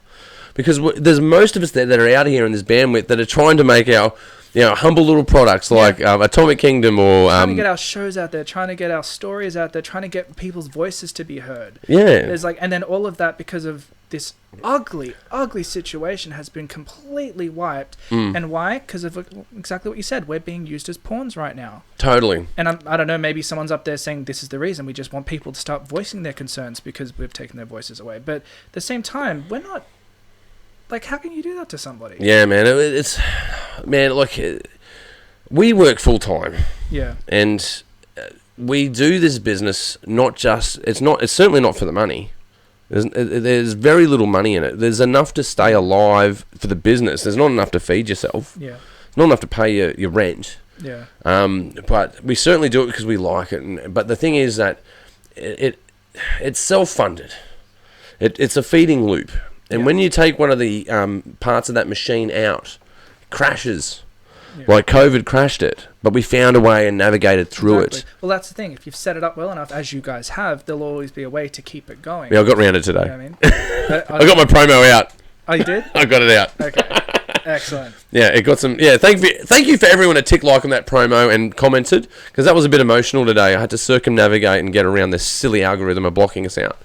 Because there's most of us that are out here in this bandwidth that are trying to make our humble little products like Atomic Kingdom or trying to get our shows out there, trying to get our stories out there, trying to get people's voices to be heard. Yeah. There's and then all of that because of this ugly situation has been completely wiped. And why? Because of exactly what you said. We're being used as pawns right now. Totally. And I don't know, maybe someone's up there saying this is the reason. We just want people to start voicing their concerns because we've taken their voices away. But at the same time, we're not. How can you do that to somebody? Yeah, man. We work full time. Yeah. And we do this business not just. It's certainly not for the money. There's very little money in it. There's enough to stay alive for the business. There's not enough to feed yourself. Yeah. Not enough to pay your rent. Yeah. But we certainly do it because we like it. But the thing is that it's self-funded. It's a feeding loop. And when you take one of the parts of that machine out, it crashes. Yeah. Like COVID crashed it, but we found a way and navigated through it. Well, that's the thing. If you've set it up well enough, as you guys have, there'll always be a way to keep it going. Yeah, I got round it today. You know what I mean? I got my promo out. Oh, you did? I got it out. Okay. Excellent. Yeah, it got some. Yeah, thank you for everyone that ticked like on that promo and commented, because that was a bit emotional today. I had to circumnavigate and get around this silly algorithm of blocking us out.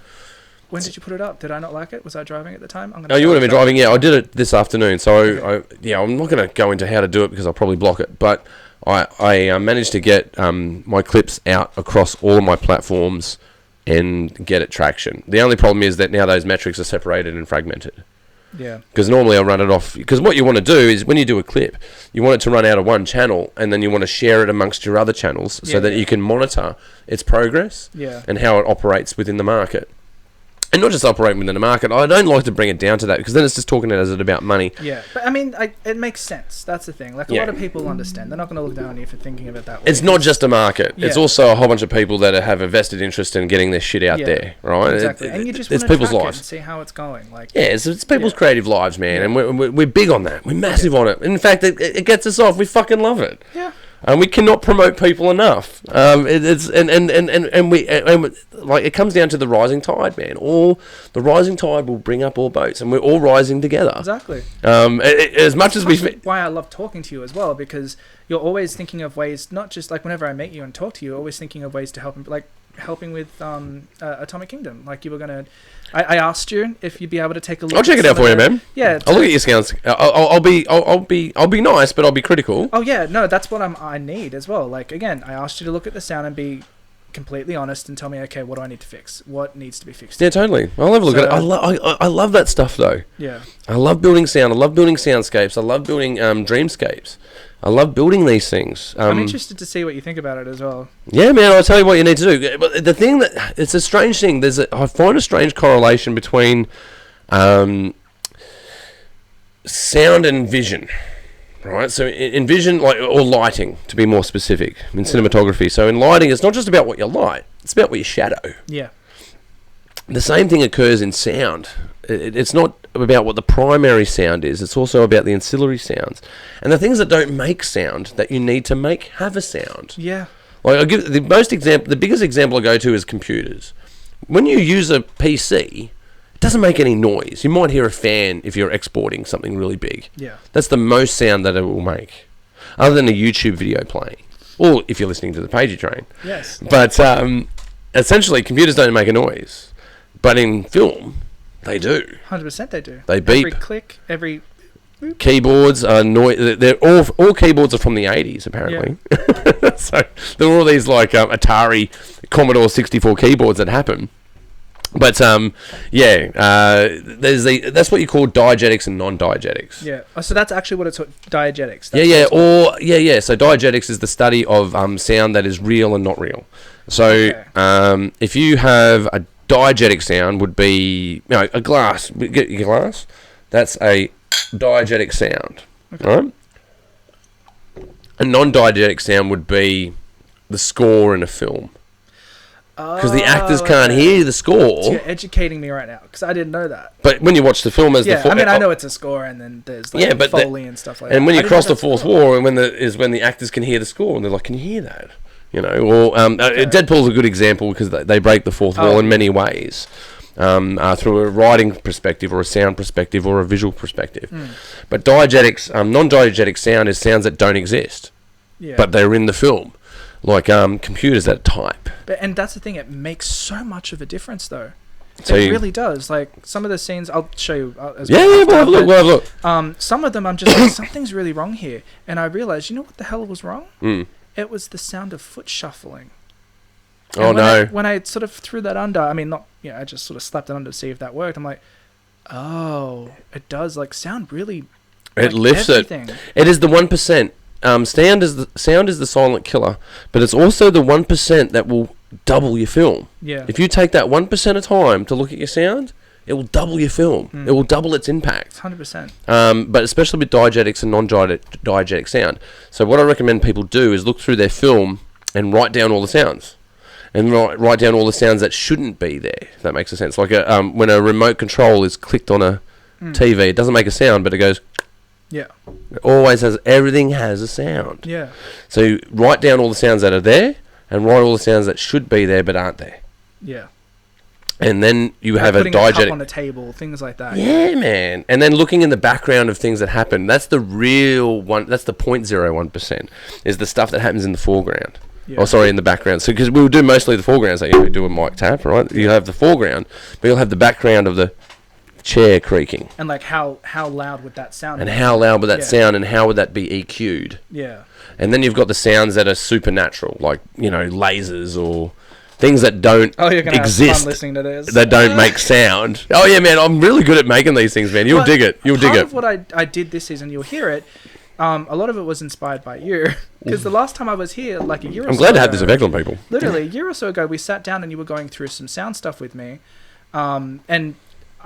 When did you put it up? Did I not like it? Was I driving at the time? Oh, you would have been driving. Yeah, I did it this afternoon. So okay. I'm not going to go into how to do it because I'll probably block it. But I managed to get my clips out across all of my platforms and get it traction. The only problem is that now those metrics are separated and fragmented. Yeah. Because normally I'll run it off. Because what you want to do is when you do a clip, you want it to run out of one channel and then you want to share it amongst your other channels so that you can monitor its progress and how it operates within the market. And not just operating within the market. I don't like to bring it down to that because then it's just talking as it about money. Yeah, but I mean, it makes sense. That's the thing. A lot of people understand. They're not going to look down on you for thinking of it that way. It's not just a market. Yeah. It's also a whole bunch of people that have a vested interest in getting their shit out there, right? Exactly. And you just want to people's lives. And see how it's going. It's people's creative lives, man. And we're big on that. We're massive on it. In fact, it gets us off. We fucking love it. Yeah. And we cannot promote people enough. It comes down to the rising tide, man. The rising tide will bring up all boats, and we're all rising together. Exactly. As much as we. Why I love talking to you as well, because you're always thinking of ways, not just like whenever I meet you and talk to you, you're always thinking of ways to help, like helping with Atomic Kingdom. Like you were gonna. I asked you if you'd be able to take a look. I'll check it out for you, man. Yeah, I'll look at your scans. I'll be nice, but I'll be critical. Oh yeah, no, that's what I need as well. Like again, I asked you to look at the sound and be completely honest and tell me, okay, what do I need to fix? What needs to be fixed? Yeah, totally. I'll have a look at it. I love that stuff though. Yeah. I love building sound. I love building soundscapes. I love building dreamscapes. I love building these things. I'm interested to see what you think about it as well. Yeah, man, I'll tell you what you need to do. But the thing it's a strange thing. I find a strange correlation between sound and vision. Right, so in vision, or lighting, to be more specific, in cinematography. So in lighting, it's not just about what you light; it's about what you shadow. Yeah. The same thing occurs in sound. It's not about what the primary sound is; it's also about the ancillary sounds and the things that don't make sound that you need to make have a sound. Yeah. Like I'll give the biggest example I go to is computers. When you use a PC. It doesn't make any noise. You might hear a fan if you're exporting something really big. Yeah. That's the most sound that it will make, other than a YouTube video playing, or if you're listening to the Pagey train. Yes. But essentially, computers don't make a noise, but in film, they do. 100% they do. They beep. Every click, every... Keyboards are noise. They're all keyboards are from the 80s, apparently. Yeah. So there were all these Atari, Commodore 64 keyboards that happen. But that's what you call diegetics and non-diegetics. Yeah. Oh, so that's actually what it's diegetics. So diegetics is the study of sound that is real and not real. So if you have a diegetic sound, would be a glass. Get your glass. That's a diegetic sound, right? A non-diegetic sound would be the score in a film. Because the actors can't hear the score. So you're educating me right now, because I didn't know that. But when you watch the film as I know it's a score, and then there's Foley and stuff like that. And when you cross the fourth wall, and when the actors can hear the score, and they're like, "Can you hear that?" Deadpool's a good example because they break the fourth wall in many ways, through a writing perspective, or a sound perspective, or a visual perspective. But diegetics, non-diegetic sound is sounds that don't exist, but they're in the film. Like computers that type. And that's the thing, it makes so much of a difference though. It really does. Like some of the scenes, I'll show you as well. Yeah, we'll have a look. Some of them I'm just like, something's really wrong here. And I realised, you know what the hell was wrong? It was the sound of foot shuffling. And when I sort of threw that under, I mean, I just sort of slapped it under to see if that worked. I'm like, oh, it does. Like sound really... It lifts everything. It is the 1%. Sound is the silent killer, but it's also the 1% that will double your film. Yeah. If you take that 1% of time to look at your sound, it will double your film. It will double its impact. 100%. But especially with diegetics and non-diegetic sound. So what I recommend people do is look through their film and write down all the sounds. And write down all the sounds that shouldn't be there, if that makes sense. Like when a remote control is clicked on a TV, it doesn't make a sound, but it goes... Yeah. Everything has a sound. Yeah. So write down all the sounds that are there and write all the sounds that should be there but aren't there. Yeah. And then you have a diegetic... Putting a cup on the table, things like that. Yeah, man. And then looking in the background of things that happen. That's the real one. That's the 0.01%. Is the stuff that happens in the foreground. Yeah. In the background. So because we'll do mostly the foreground. So you do a mic tap, right? You have the foreground, but you'll have the background of the chair creaking. And like how loud would that sound? And how loud would that sound, and how would that be EQ'd? Yeah. And then you've got the sounds that are supernatural, like, lasers or things that don't you're gonna exist. Have fun listening to this. That don't make sound. Oh yeah, man, I'm really good at making these things, man. You'll dig it. Part of what I did this season, you'll hear it. A lot of it was inspired by you, because the last time I was here, like a year or so ago... I'm glad to have this effect on people. Literally, a year or so ago, we sat down and you were going through some sound stuff with me, and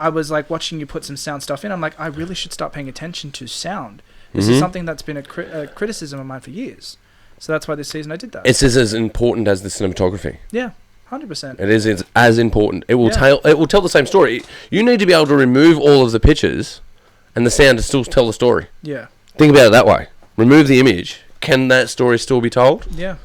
I was like watching you put some sound stuff in. I'm like, I really should start paying attention to sound. This is something that's been a criticism of mine for years. So that's why this season I did that. It's as important as the cinematography. Yeah, 100%. It is as important. It will tell the same story. You need to be able to remove all of the pictures and the sound to still tell the story. Yeah. Think about it that way. Remove the image, can that story still be told? Yeah.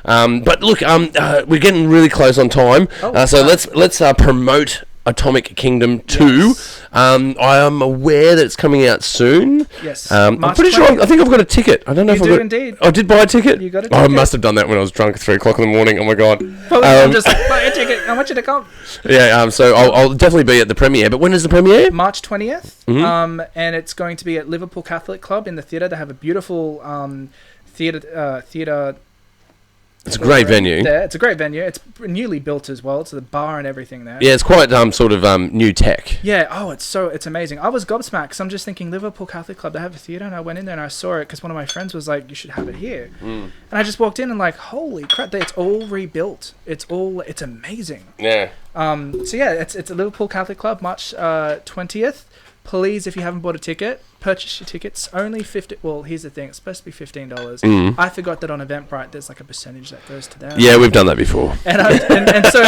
But look, we're getting really close on time, so let's promote Atomic Kingdom 2. Yes. I am aware that it's coming out soon. Yes. I'm March pretty 20th. sure. I think I've got a ticket. I don't know if You I do got. indeed. I did buy a ticket. You got a Oh, I ticket. must have done that when I was drunk at 3 o'clock in the morning. Oh my god. Probably I'm just like, buy a ticket. I want you to come. Yeah. So I'll definitely be at the premiere. But when is the premiere? March 20th. Mm-hmm. And it's going to be at Liverpool Catholic Club in the theatre. They have a beautiful theatre. It's a great venue. There. It's a great venue. It's newly built as well. It's the bar and everything there. Yeah, it's quite sort of new tech. Yeah. Oh, it's amazing. I was gobsmacked because I'm just thinking Liverpool Catholic Club. They have a theatre, and I went in there and I saw it because one of my friends was like, "You should have it here." And I just walked in and like, holy crap! It's all rebuilt. It's amazing. Yeah. So yeah, it's a Liverpool Catholic Club, March 20th. Please, if you haven't bought a ticket, purchase your tickets. Only 50. Well, here's the thing. It's supposed to be $15. I forgot that on Eventbrite, there's like a percentage that goes to that. Yeah, we've done that before. And so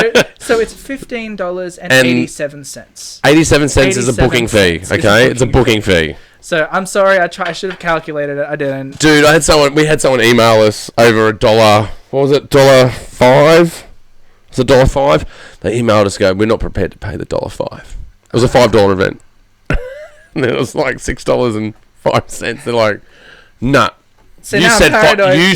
it's $15.87. 87 cents is a booking fee. Okay, it's a booking fee. So I'm sorry. I should have calculated it. I didn't. Dude, we had someone email us over $1. What was it? $5? It's $5. They emailed us, we're not prepared to pay the $5. It was a $5 event. And then it was like $6.05. They're like, nah. So you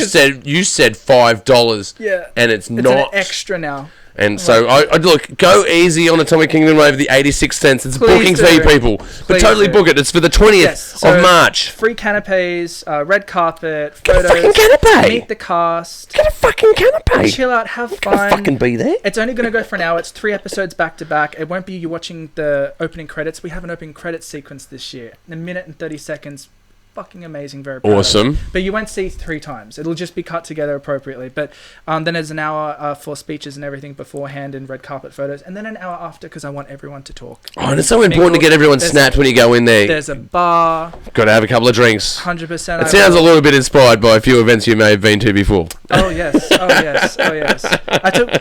said you said $5. Yeah. And it's not an extra now. And so I look, go easy on Atomic Kingdom over the 86 cents. It's a booking fee, people. But totally book it. It's for the 20th of March. Free canapes, red carpet, Get photos. a fucking canapé. Meet the cast. Get a fucking canapé. Chill out, have fun. Gotta fucking be there. It's only going to go for an hour. It's 3 episodes back to back. It won't be you watching the opening credits. We have an opening credits sequence this year. In 1 minute and 30 seconds. Fucking amazing, very proud. Awesome. But you won't see 3 times. It'll just be cut together appropriately. But then there's an hour for speeches and everything beforehand and red carpet photos, and then an hour after because I want everyone to talk. Oh, and it's so important to get everyone snapped when you go in there. There's a bar. Got to have a couple of drinks. 100%. It sounds a little bit inspired by a few events you may have been to before. Oh yes, oh yes, oh yes. Well,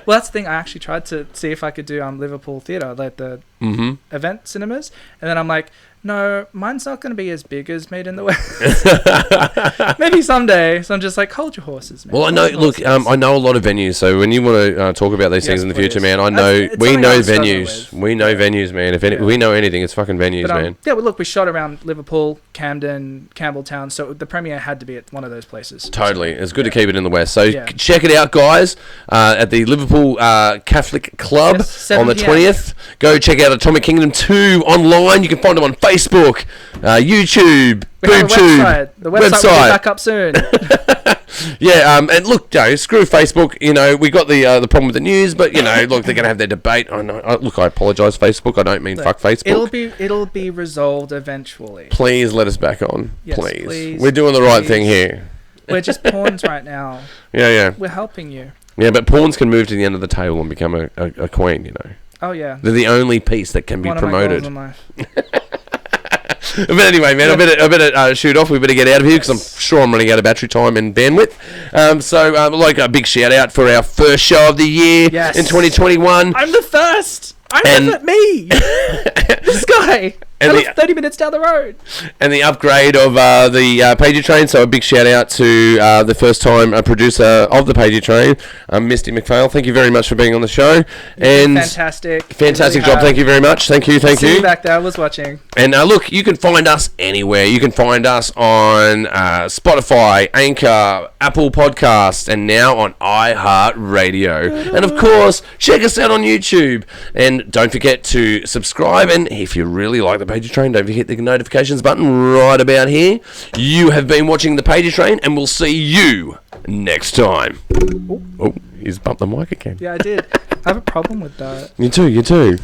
that's the thing. I actually tried to see if I could do Liverpool Theatre, like the event cinemas, and then I'm like, no, mine's not going to be as big as Made in the West. Maybe someday. So I'm just like, hold your horses, man. Well, I know. Look, I know a lot of venues. So when you want to talk about these things in the future, man, I know we know venues. We know venues, man. If we know anything, it's fucking venues, man. Yeah, well, look, we shot around Liverpool, Camden, Campbelltown, so the premiere had to be at one of those places. Totally, it's good to keep it in the West. So check it out, guys, at the Liverpool Catholic Club on the 20th. Go check out Atomic Kingdom 2 online. You can find them on Facebook, YouTube, BoobTube. The website will be back up soon. Yeah, and look, Joe, screw Facebook. You know, we got the problem with the news, but you know, look, they're gonna have their debate. I know. Look, I apologise, Facebook. I don't mean fuck Facebook. It'll be resolved eventually. Please let us back on. Yes, please. We're doing the right thing here. We're just pawns right now. Yeah. We're helping you. Yeah, but pawns can move to the end of the table and become a queen. You know. Oh yeah. They're the only piece that can be promoted. One of my goals in life. But anyway, man, I better shoot off. We better get out of here because I'm sure I'm running out of battery time and bandwidth. So, like a big shout out for our first show of the year in 2021. I'm the first. Me. This guy. And I live 30 minutes down the road. And the upgrade of the Pagey Train. So a big shout out to the first time producer of the Pagey Train, Misty McPhail. Thank you very much for being on the show. And fantastic really job. Thank you very much. Thank you. See you back there. I was watching. And look, you can find us anywhere. You can find us on Spotify, Anchor, Apple Podcasts, and now on iHeartRadio. And of course, check us out on YouTube. And don't forget to subscribe. And if you really like the Pagey Train, don't forget the notifications button right about here. You have been watching the Pagey Train, and we'll see you next time. Oh, he's bumped the mic again. Yeah, I did. I have a problem with that. You too.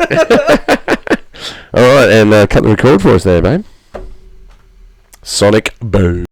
All right, and cut the record for us there, babe. Sonic boom.